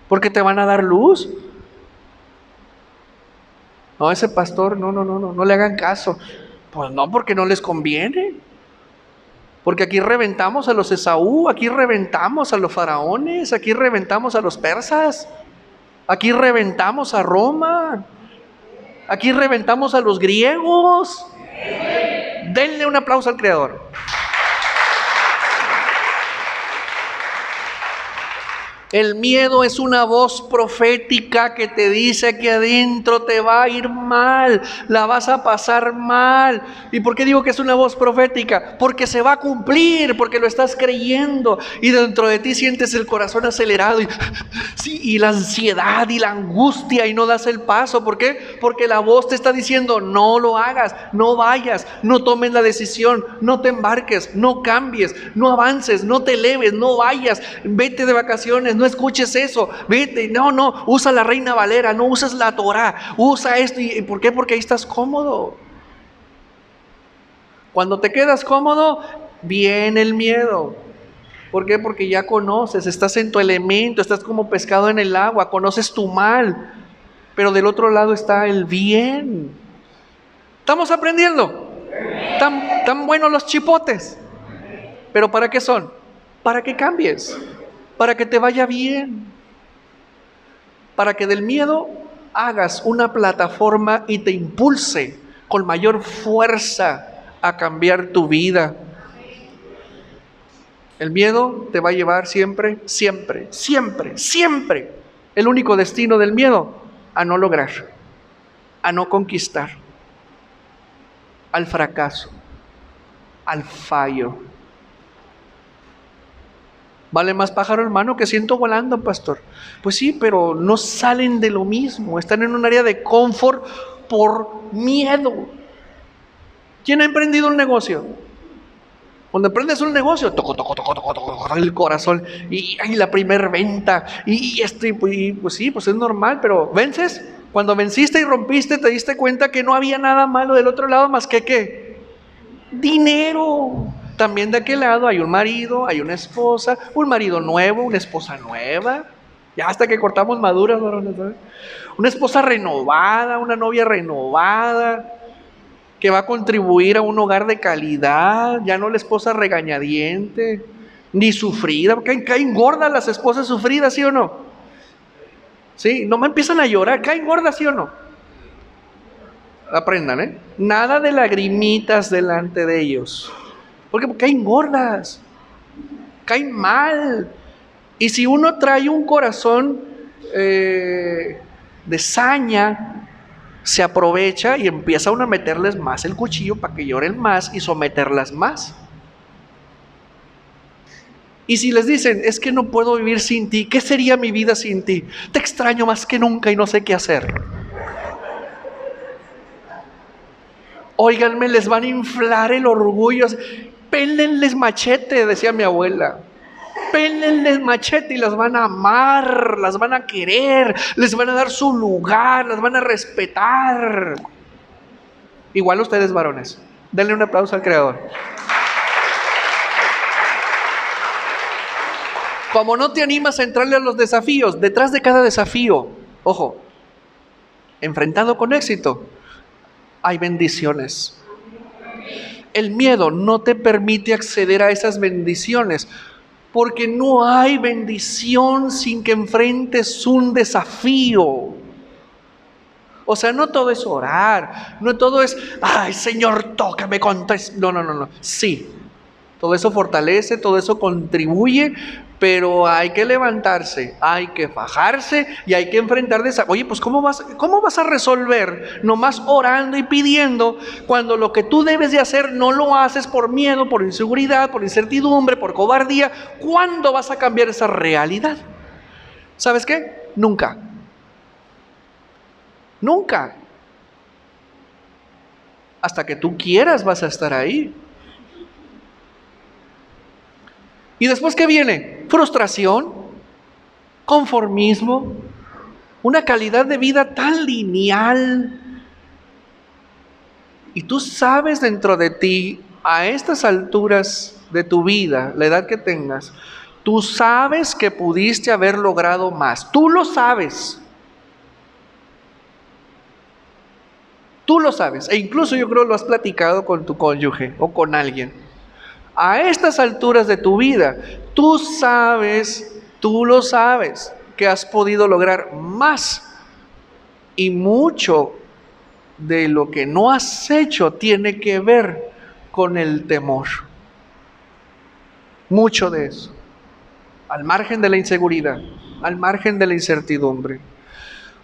porque te van a dar luz. No, ese pastor, no le hagan caso. Pues no, porque no les conviene. Porque aquí reventamos a los Esaú, aquí reventamos a los faraones, aquí reventamos a los persas, aquí reventamos a Roma, aquí reventamos a los griegos. Denle un aplauso al Creador. El miedo es una voz profética que te dice que adentro te va a ir mal, la vas a pasar mal. ¿Y por qué digo que es una voz profética? Porque se va a cumplir, porque lo estás creyendo y dentro de ti sientes el corazón acelerado y la ansiedad y la angustia y no das el paso. ¿Por qué? Porque la voz te está diciendo no lo hagas, no vayas, no tomes la decisión, no te embarques, no cambies, no avances, no te eleves, no vayas, vete de vacaciones. No escuches eso, vete, no, usa la Reina Valera, no uses la Torá, usa esto. ¿Y por qué? Porque ahí estás cómodo. Cuando te quedas cómodo, viene el miedo. ¿Por qué? Porque ya conoces, estás en tu elemento, estás como pescado en el agua, conoces tu mal, pero del otro lado está el bien. ¿Estamos aprendiendo? ¿Tan buenos los chipotes? ¿Pero para qué son? Para que cambies. Para que te vaya bien, para que del miedo hagas una plataforma y te impulse con mayor fuerza a cambiar tu vida. El miedo te va a llevar siempre. El único destino del miedo, a no lograr. a no conquistar, al fracaso, al fallo. Vale más pájaro hermano que ciento volando, pastor. Pues sí, pero no salen de lo mismo. Están en un área de confort por miedo. ¿Quién ha emprendido un negocio? Cuando emprendes un negocio, toco, el corazón, y la primer venta, pues sí, pues es normal, pero ¿vences? Cuando venciste y rompiste, te diste cuenta que no había nada malo del otro lado más que ¿qué? Dinero. También de aquel lado hay un marido, hay una esposa, un marido nuevo, una esposa nueva, ya hasta que cortamos maduras, varones, ¿sabes? Una esposa renovada, una novia renovada, que va a contribuir a un hogar de calidad, ya no la esposa regañadiente, ni sufrida, porque caen gordas las esposas sufridas, ¿sí o no? Sí, no me empiezan a llorar, caen gordas, ¿sí o no? Aprendan, nada de lagrimitas delante de ellos, porque caen gordas, caen mal. Y si uno trae un corazón de saña, se aprovecha y empieza uno a meterles más el cuchillo para que lloren más y someterlas más. Y si les dicen, es que no puedo vivir sin ti, ¿qué sería mi vida sin ti? Te extraño más que nunca y no sé qué hacer. Óiganme, les van a inflar el orgullo. Pélenles machete, decía mi abuela. Pélenles machete y las van a amar, las van a querer, les van a dar su lugar, las van a respetar. Igual ustedes, varones. Denle un aplauso al Creador. Como no te animas a entrarle a los desafíos, detrás de cada desafío, ojo, enfrentado con éxito, hay bendiciones. El miedo no te permite acceder a esas bendiciones, porque no hay bendición sin que enfrentes un desafío. O sea, no todo es orar, no todo es, ay Señor, tócame con tu... No. Sí, todo eso fortalece, todo eso contribuye, pero hay que levantarse, hay que fajarse y hay que enfrentar desafíos. Oye, pues ¿cómo vas a resolver nomás orando y pidiendo cuando lo que tú debes de hacer no lo haces por miedo, por inseguridad, por incertidumbre, por cobardía? ¿Cuándo vas a cambiar esa realidad? ¿Sabes qué? Nunca. Hasta que tú quieras vas a estar ahí. ¿Y después qué viene? Frustración, conformismo, una calidad de vida tan lineal. Y tú sabes dentro de ti, a estas alturas de tu vida, la edad que tengas, tú sabes que pudiste haber logrado más. Tú lo sabes. Tú lo sabes. E incluso yo creo lo has platicado con tu cónyuge o con alguien. A estas alturas de tu vida, tú lo sabes, que has podido lograr más. Y mucho de lo que no has hecho tiene que ver con el temor. Mucho de eso. Al margen de la inseguridad, al margen de la incertidumbre.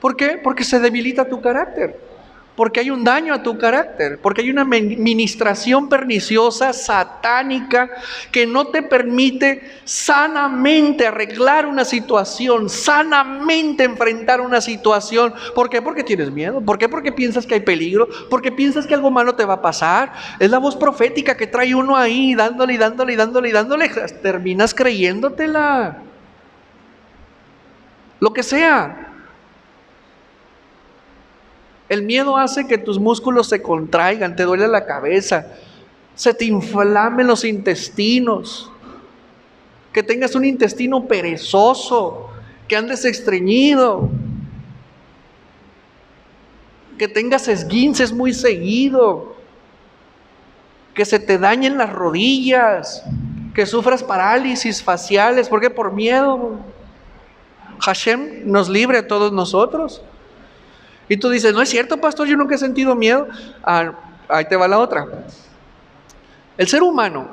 ¿Por qué? Porque se debilita tu carácter. Porque hay un daño a tu carácter, porque hay una ministración perniciosa, satánica, que no te permite sanamente arreglar una situación, sanamente enfrentar una situación. ¿Por qué? Porque tienes miedo. ¿Por qué? Porque piensas que hay peligro, porque piensas que algo malo te va a pasar. Es la voz profética que trae uno ahí, dándole, terminas creyéndotela. Lo que sea. El miedo hace que tus músculos se contraigan, te duele la cabeza, se te inflamen los intestinos, que tengas un intestino perezoso, que andes estreñido, que tengas esguinces muy seguido, que se te dañen las rodillas, que sufras parálisis faciales. ¿Por qué? Por miedo. Hashem nos libre a todos nosotros. Y tú dices, no es cierto, pastor, yo nunca he sentido miedo. Ahí te va la otra. El ser humano,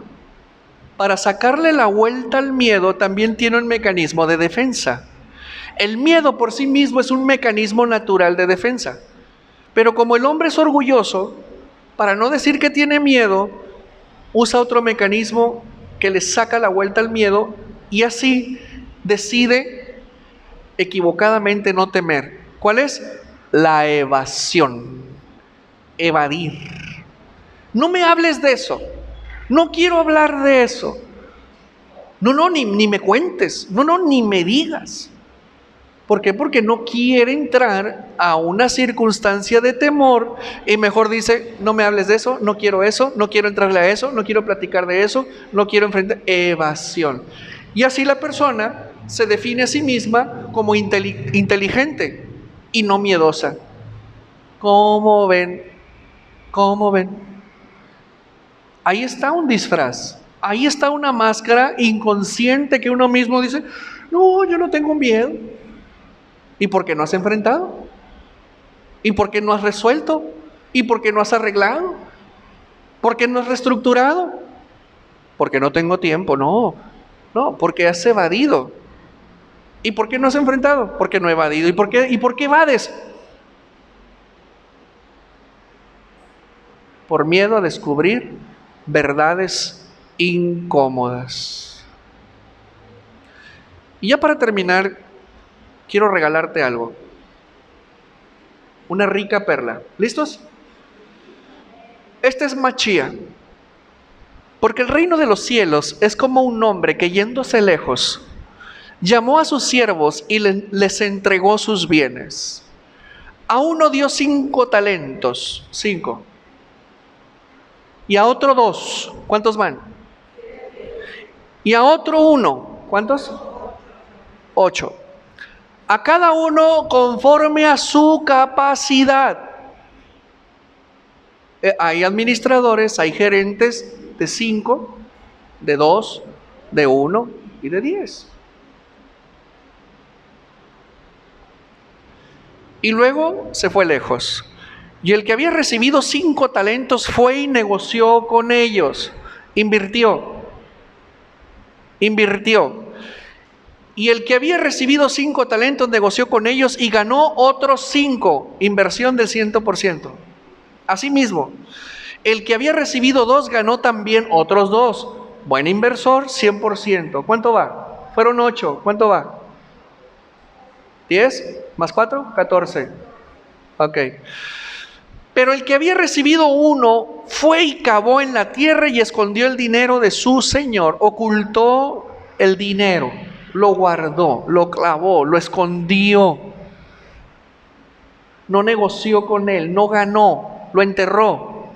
para sacarle la vuelta al miedo, también tiene un mecanismo de defensa. El miedo por sí mismo es un mecanismo natural de defensa. Pero como el hombre es orgulloso, para no decir que tiene miedo, usa otro mecanismo que le saca la vuelta al miedo y así decide equivocadamente no temer. ¿Cuál es? La evasión. Evadir. No me hables de eso. No quiero hablar de eso. No, ni me cuentes. No, ni me digas. ¿Por qué? Porque no quiere entrar a una circunstancia de temor y mejor dice, no me hables de eso, no quiero entrarle a eso, no quiero platicar de eso, no quiero enfrentar. Evasión. Y así la persona se define a sí misma como inteligente y no miedosa. ¿Cómo ven? ¿Cómo ven? Ahí está un disfraz, ahí está una máscara inconsciente que uno mismo dice, no, yo no tengo miedo. ¿Y por qué no has enfrentado? ¿Y por qué no has resuelto? ¿Y por qué no has arreglado? ¿Por qué no has reestructurado? Porque no tengo tiempo, no, porque has evadido. ¿Y por qué no has enfrentado? Porque no he evadido. ¿Y por qué evades? Por miedo a descubrir verdades incómodas. Y ya para terminar, quiero regalarte algo. Una rica perla. ¿Listos? Esta es Machía. Porque el reino de los cielos es como un hombre que yéndose lejos, llamó a sus siervos y les entregó sus bienes. A uno dio 5 talentos, 5. Y a otro 2. ¿Cuántos van? Y a otro 1. ¿Cuántos? 8. A cada uno conforme a su capacidad. Hay administradores, hay gerentes de 5, de 2, de 1 y de 10. Y luego se fue lejos. Y el que había recibido 5 talentos fue y negoció con ellos. Invirtió. Y el que había recibido 5 talentos negoció con ellos y ganó otros 5. Inversión del 100%. Asimismo, el que había recibido 2 ganó también otros 2. Buen inversor, 100%. ¿Cuánto va? Fueron 8. ¿Cuánto va? 10 más 4, 14. Ok. Pero el que había recibido 1 fue y cavó en la tierra y escondió el dinero de su señor. Ocultó el dinero, lo guardó, lo clavó, lo escondió. No negoció con él, no ganó, lo enterró.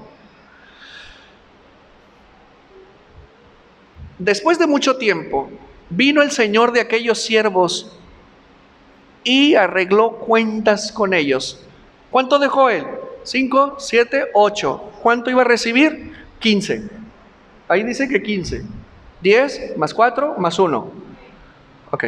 Después de mucho tiempo, vino el señor de aquellos siervos y arregló cuentas con ellos. ¿Cuánto dejó él? 5, 7, 8. ¿Cuánto iba a recibir? 15. Ahí dice que 15. 10 más 4 más 1. Ok.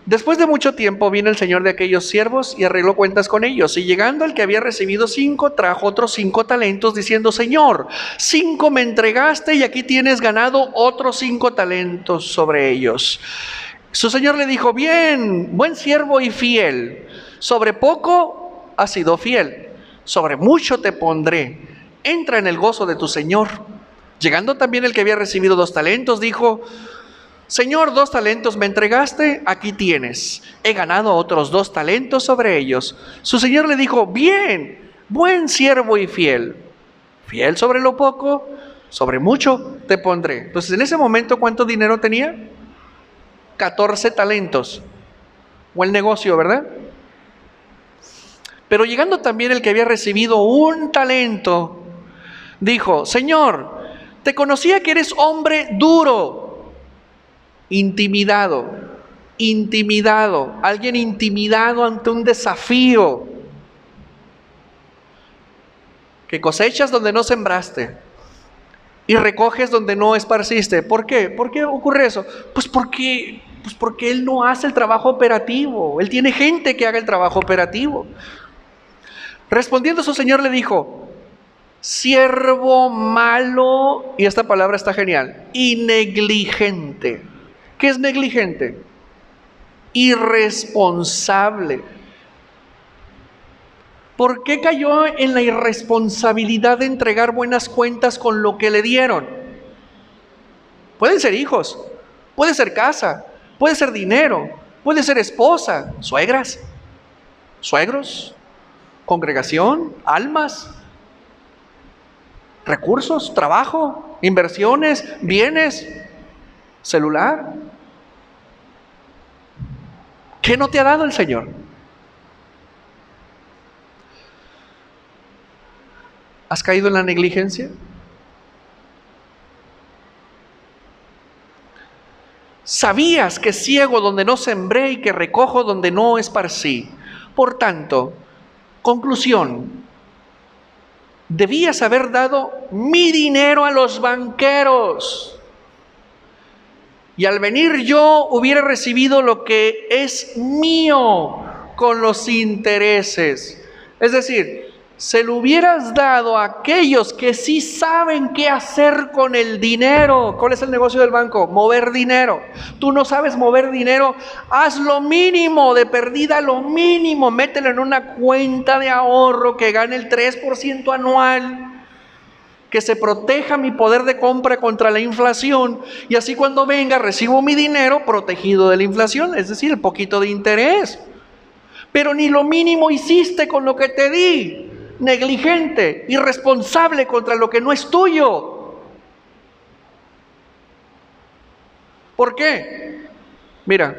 Después de mucho tiempo vino el señor de aquellos siervos y arregló cuentas con ellos. Y llegando el que había recibido 5, trajo otros 5 talentos, diciendo, Señor, 5 me entregaste y aquí tienes ganado otros 5 talentos sobre ellos. Su señor le dijo, bien, buen siervo y fiel. Sobre poco has sido fiel, sobre mucho te pondré. Entra en el gozo de tu señor. Llegando también el que había recibido 2 talentos, dijo, Señor, 2 talentos me entregaste, aquí tienes. He ganado otros 2 talentos sobre ellos. Su señor le dijo, bien, buen siervo y fiel. Fiel sobre lo poco, sobre mucho te pondré. Entonces, en ese momento, ¿cuánto dinero tenía? 14 talentos. Buen negocio, ¿verdad? Pero llegando también el que había recibido 1 talento, dijo, Señor, te conocía que eres hombre duro, intimidado, alguien intimidado ante un desafío, que cosechas donde no sembraste y recoges donde no esparciste. ¿Por qué? ¿Por qué ocurre eso? Pues porque él no hace el trabajo operativo, él tiene gente que haga el trabajo operativo. Respondiendo su señor le dijo, siervo malo, y esta palabra está genial, y negligente. ¿Qué es negligente? Irresponsable. ¿Por qué cayó en la irresponsabilidad de entregar buenas cuentas con lo que le dieron? Pueden ser hijos, puede ser casa, puede ser dinero, puede ser esposa, suegras, suegros, congregación, almas, recursos, trabajo, inversiones, bienes, celular. ¿Qué no te ha dado el Señor? ¿Has caído en la negligencia? ¿Sabías que ciego donde no sembré y que recojo donde no esparcí? Por tanto, conclusión, debías haber dado mi dinero a los banqueros, y al venir yo hubiera recibido lo que es mío con los intereses. Es decir, se lo hubieras dado a aquellos que sí saben qué hacer con el dinero. ¿Cuál es el negocio del banco? Mover dinero. Tú no sabes mover dinero, haz lo mínimo, de perdida lo mínimo, mételo en una cuenta de ahorro que gane el 3% anual, que se proteja mi poder de compra contra la inflación, y así cuando venga recibo mi dinero protegido de la inflación, es decir, el poquito de interés. Pero ni lo mínimo hiciste con lo que te di. Negligente, irresponsable contra lo que no es tuyo. ¿Por qué? Mira,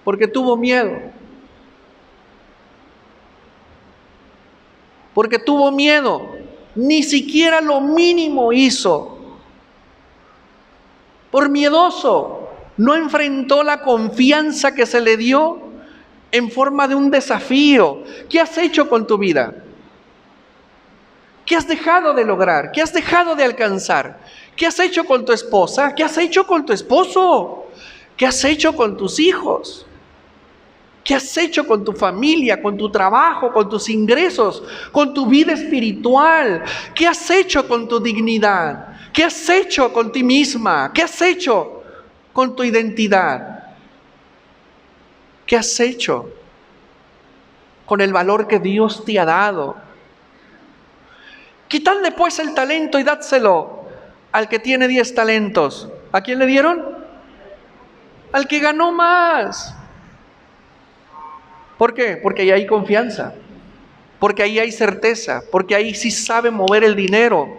porque tuvo miedo. Porque tuvo miedo. Ni siquiera lo mínimo hizo. Por miedoso, no enfrentó la confianza que se le dio en forma de un desafío. ¿Qué has hecho con tu vida? ¿Qué has dejado de lograr? ¿Qué has dejado de alcanzar? ¿Qué has hecho con tu esposa? ¿Qué has hecho con tu esposo? ¿Qué has hecho con tus hijos? ¿Qué has hecho con tu familia, con tu trabajo, con tus ingresos, con tu vida espiritual? ¿Qué has hecho con tu dignidad? ¿Qué has hecho con ti misma? ¿Qué has hecho con tu identidad? ¿Qué has hecho con el valor que Dios te ha dado? Quitadle pues el talento y dádselo al que tiene 10 talentos. ¿A quién le dieron? Al que ganó más. ¿Por qué? Porque ahí hay confianza, porque ahí hay certeza, porque ahí sí sabe mover el dinero.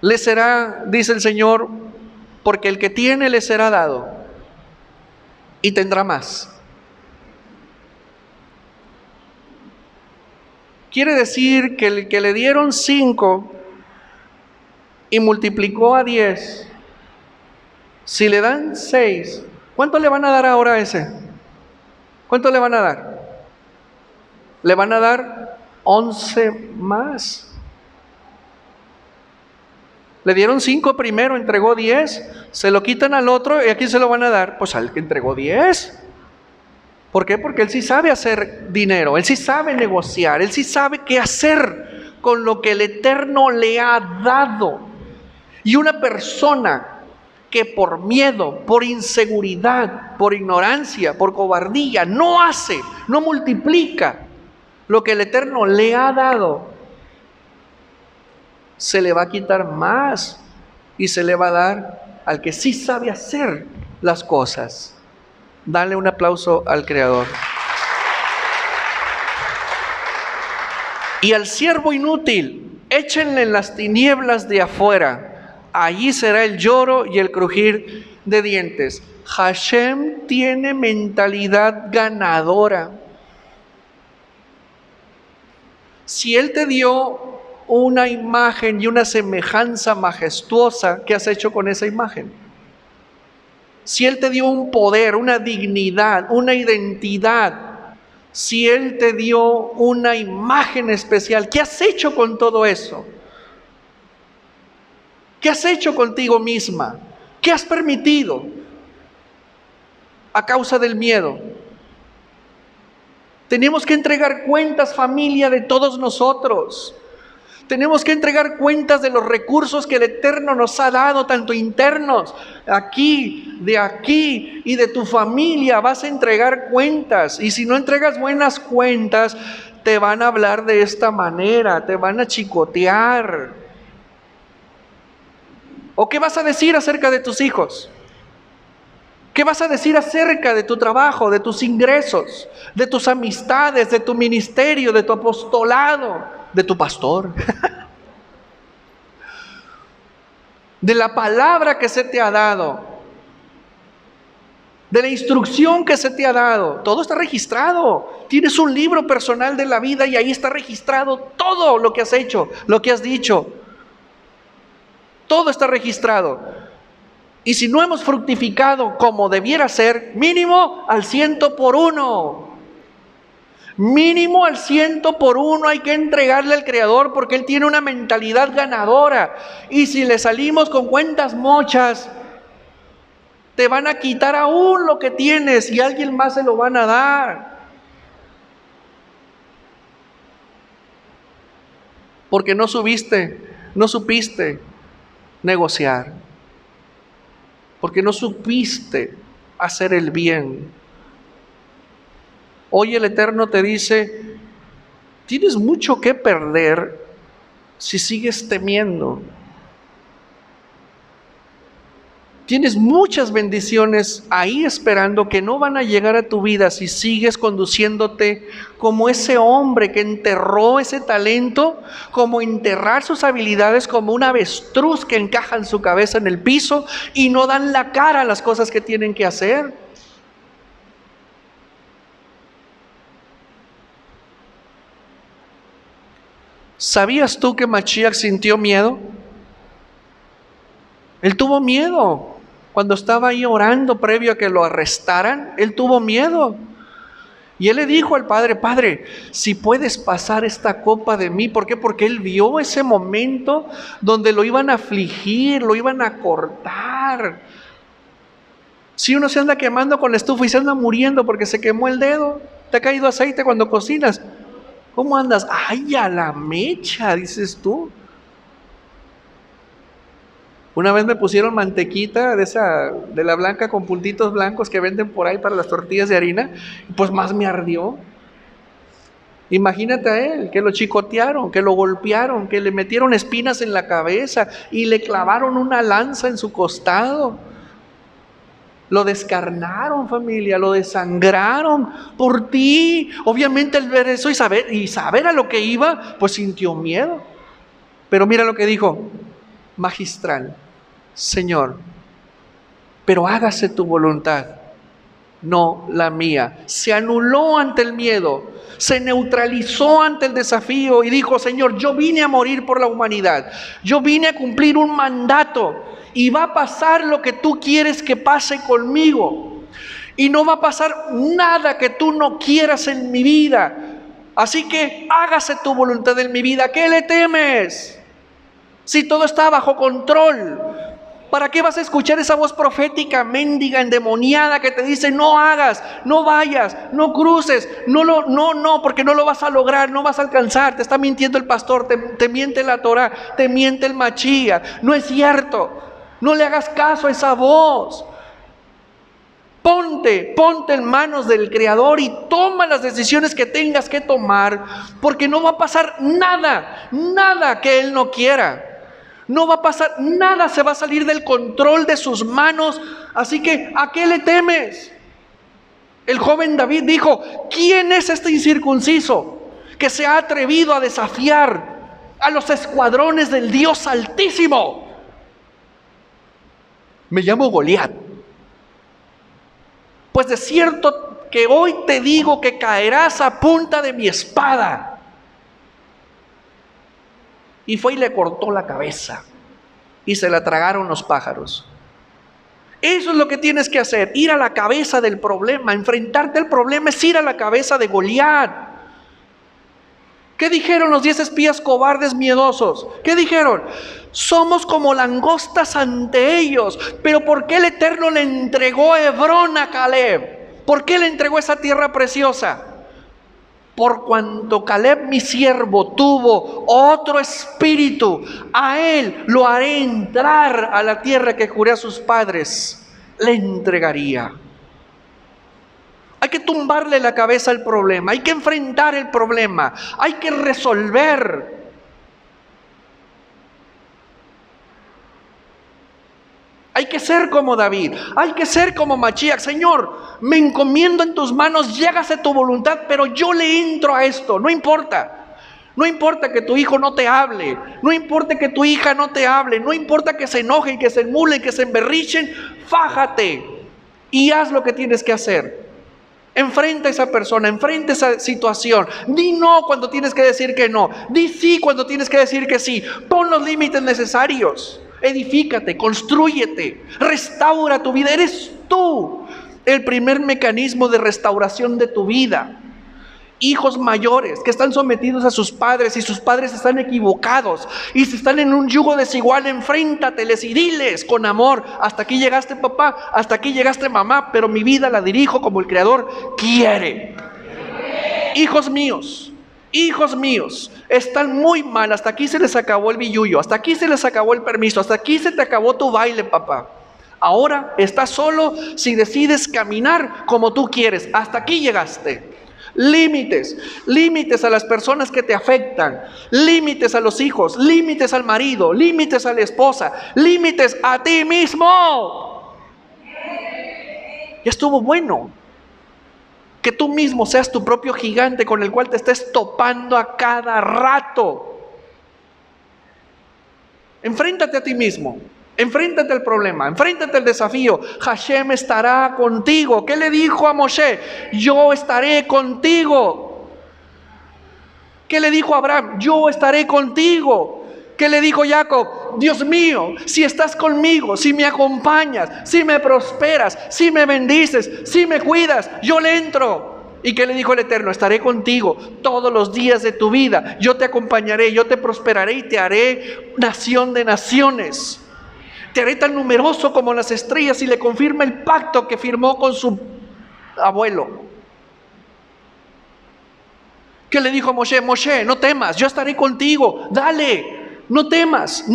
Le será, dice el Señor, porque el que tiene le será dado y tendrá más. Quiere decir que el que le dieron 5 y multiplicó a 10, si le dan 6, ¿cuánto le van a dar ahora a ese? ¿Cuánto le van a dar? Le van a dar 11 más. Le dieron 5 primero, entregó 10, se lo quitan al otro y aquí se lo van a dar, pues al que entregó 10. ¿Por qué? Porque él sí sabe hacer dinero, él sí sabe negociar, él sí sabe qué hacer con lo que el Eterno le ha dado. Y una persona que por miedo, por inseguridad, por ignorancia, por cobardía, no hace, no multiplica lo que el Eterno le ha dado, se le va a quitar más y se le va a dar al que sí sabe hacer las cosas. Dale un aplauso al Creador. Y al siervo inútil, échenle en las tinieblas de afuera. Allí será el lloro y el crujir de dientes. Hashem tiene mentalidad ganadora. Si Él te dio una imagen y una semejanza majestuosa, ¿qué has hecho con esa imagen? Si Él te dio un poder, una dignidad, una identidad, si Él te dio una imagen especial, ¿qué has hecho con todo eso? ¿Qué has hecho contigo misma? ¿Qué has permitido a causa del miedo? Tenemos que entregar cuentas, familia, de todos nosotros. Tenemos que entregar cuentas de los recursos que el Eterno nos ha dado, tanto internos, aquí y de tu familia. Vas a entregar cuentas. Y si no entregas buenas cuentas, te van a hablar de esta manera, te van a chicotear. ¿O qué vas a decir acerca de tus hijos? ¿Qué vas a decir acerca de tu trabajo, de tus ingresos, de tus amistades, de tu ministerio, de tu apostolado, de tu pastor? De la palabra que se te ha dado, de la instrucción que se te ha dado. Todo está registrado. Tienes un libro personal de la vida y ahí está registrado todo lo que has hecho, lo que has dicho. Todo está registrado. Y si no hemos fructificado como debiera ser, mínimo al 100%. Mínimo al 100% hay que entregarle al Creador, porque Él tiene una mentalidad ganadora. Y si le salimos con cuentas mochas, te van a quitar aún lo que tienes y a alguien más se lo van a dar. Porque no supiste negociar. Porque no supiste hacer el bien. Hoy el Eterno te dice, tienes mucho que perder si sigues temiendo. Tienes muchas bendiciones ahí esperando que no van a llegar a tu vida si sigues conduciéndote como ese hombre que enterró ese talento, como enterrar sus habilidades como un avestruz que encaja en su cabeza en el piso y no dan la cara a las cosas que tienen que hacer. ¿Sabías tú que Mashiach sintió miedo? Él tuvo miedo. Cuando estaba ahí orando previo a que lo arrestaran, él tuvo miedo. Y él le dijo al Padre, Padre, si puedes pasar esta copa de mí. ¿Por qué? Porque él vio ese momento donde lo iban a afligir, lo iban a cortar. Si uno se anda quemando con la estufa y se anda muriendo porque se quemó el dedo, te ha caído aceite cuando cocinas. ¿Cómo andas? ¡Ay, a la mecha!, dices tú. Una vez me pusieron mantequita de la blanca con puntitos blancos que venden por ahí para las tortillas de harina, pues más me ardió. Imagínate a él, que lo chicotearon, que lo golpearon, que le metieron espinas en la cabeza y le clavaron una lanza en su costado. Lo descarnaron, familia, lo desangraron por ti. Obviamente al ver eso y saber a lo que iba, pues sintió miedo. Pero mira lo que dijo, magistral: Señor, pero hágase tu voluntad, no la mía. Se anuló ante el miedo, se neutralizó ante el desafío y dijo, Señor, yo vine a morir por la humanidad, yo vine a cumplir un mandato y va a pasar lo que tú quieres que pase conmigo y no va a pasar nada que tú no quieras en mi vida. Así que hágase tu voluntad en mi vida. ¿Qué le temes? Si todo está bajo control, ¿para qué vas a escuchar esa voz profética, mendiga, endemoniada que te dice no hagas, no vayas, no cruces, no, porque no lo vas a lograr, no vas a alcanzar? Te está mintiendo el pastor, te miente la Torah, te miente el Mashiach. No es cierto. No le hagas caso a esa voz. Ponte en manos del Creador y toma las decisiones que tengas que tomar, porque no va a pasar nada que Él no quiera. No va a pasar nada, se va a salir del control de sus manos. Así que, ¿a qué le temes? El joven David dijo, ¿quién es este incircunciso que se ha atrevido a desafiar a los escuadrones del Dios Altísimo? Me llamo Goliat. Pues de cierto que hoy te digo que caerás a punta de mi espada. Y fue y le cortó la cabeza y se la tragaron los pájaros. Eso es lo que tienes que hacer, ir a la cabeza del problema. Enfrentarte al problema es ir a la cabeza de Goliat. ¿Qué dijeron los 10 espías cobardes miedosos? ¿Qué dijeron? Somos como langostas ante ellos. Pero ¿por qué el Eterno le entregó Hebrón a Caleb? ¿Por qué le entregó esa tierra preciosa? Por cuanto Caleb mi siervo tuvo otro espíritu, a él lo haré entrar a la tierra que juré a sus padres, le entregaría. Hay que tumbarle la cabeza al problema, hay que enfrentar el problema, hay que resolver. Hay que ser como David, hay que ser como Mashiach. Señor, me encomiendo en tus manos, llégase tu voluntad, pero yo le entro a esto, no importa. No importa que tu hijo no te hable, no importa que tu hija no te hable, no importa que se enojen, que se enmulen, que se emberrichen, fájate y haz lo que tienes que hacer. Enfrenta a esa persona, enfrenta esa situación. Di no cuando tienes que decir que no, di sí cuando tienes que decir que sí. Pon los límites necesarios. Edifícate, constrúyete, restaura tu vida. Eres tú el primer mecanismo de restauración de tu vida. Hijos mayores que están sometidos a sus padres y sus padres están equivocados y si están en un yugo desigual, enfréntateles y diles con amor: hasta aquí llegaste, papá, hasta aquí llegaste, mamá, pero mi vida la dirijo como el Creador quiere. Hijos míos, están muy mal, hasta aquí se les acabó el billuyo, hasta aquí se les acabó el permiso, hasta aquí se te acabó tu baile, papá. Ahora estás solo si decides caminar como tú quieres, hasta aquí llegaste. Límites a las personas que te afectan, límites a los hijos, límites al marido, límites a la esposa, límites a ti mismo. Ya estuvo bueno que tú mismo seas tu propio gigante con el cual te estés topando a cada rato. Enfréntate a ti mismo. Enfréntate al problema, enfréntate al desafío. Hashem estará contigo. ¿Qué le dijo a Moshe? Yo estaré contigo. ¿Qué le dijo a Abraham? Yo estaré contigo. ¿Qué le dijo Jacob? Dios mío, si estás conmigo, si me acompañas, si me prosperas, si me bendices, si me cuidas, yo le entro. ¿Y qué le dijo el Eterno? Estaré contigo todos los días de tu vida. Yo te acompañaré, yo te prosperaré y te haré nación de naciones. Te haré tan numeroso como las estrellas, y le confirma el pacto que firmó con su abuelo. ¿Qué le dijo a Moshe? Moshe, no temas, yo estaré contigo. Dale, no temas,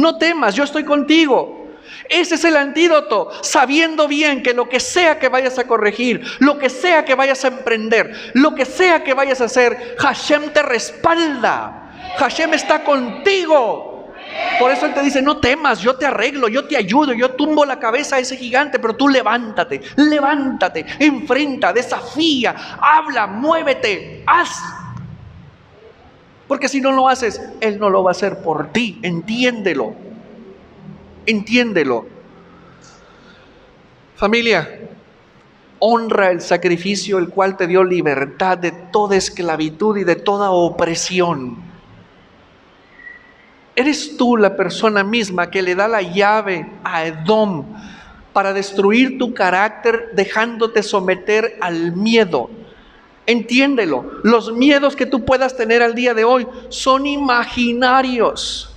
yo estoy contigo. Ese es el antídoto, sabiendo bien que lo que sea que vayas a corregir, lo que sea que vayas a emprender, lo que sea que vayas a hacer, Hashem te respalda. Hashem está contigo. Por eso Él te dice: no temas, yo te arreglo, yo te ayudo, yo tumbo la cabeza a ese gigante, pero tú levántate, enfrenta, desafía, habla, muévete, haz. Porque si no lo haces, Él no lo va a hacer por ti. Entiéndelo. Familia, honra el sacrificio el cual te dio libertad de toda esclavitud y de toda opresión. ¿Eres tú la persona misma que le da la llave a Edom para destruir tu carácter, dejándote someter al miedo? Entiéndelo, los miedos que tú puedas tener al día de hoy son imaginarios.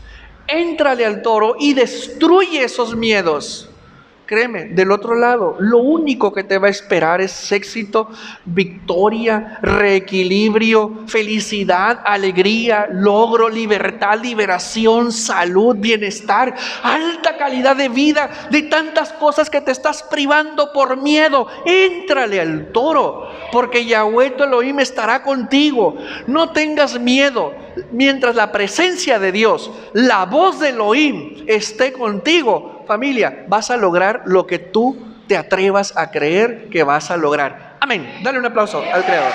Éntrale al toro y destruye esos miedos. Créeme, del otro lado, lo único que te va a esperar es éxito, victoria, reequilibrio, felicidad, alegría, logro, libertad, liberación, salud, bienestar, alta calidad de vida, de tantas cosas que te estás privando por miedo. Éntrale al toro, porque Yahweh tu Elohim estará contigo. No tengas miedo. Mientras la presencia de Dios, la voz de Elohim esté contigo, familia, vas a lograr lo que tú te atrevas a creer que vas a lograr. Amén. Dale un aplauso al Creador.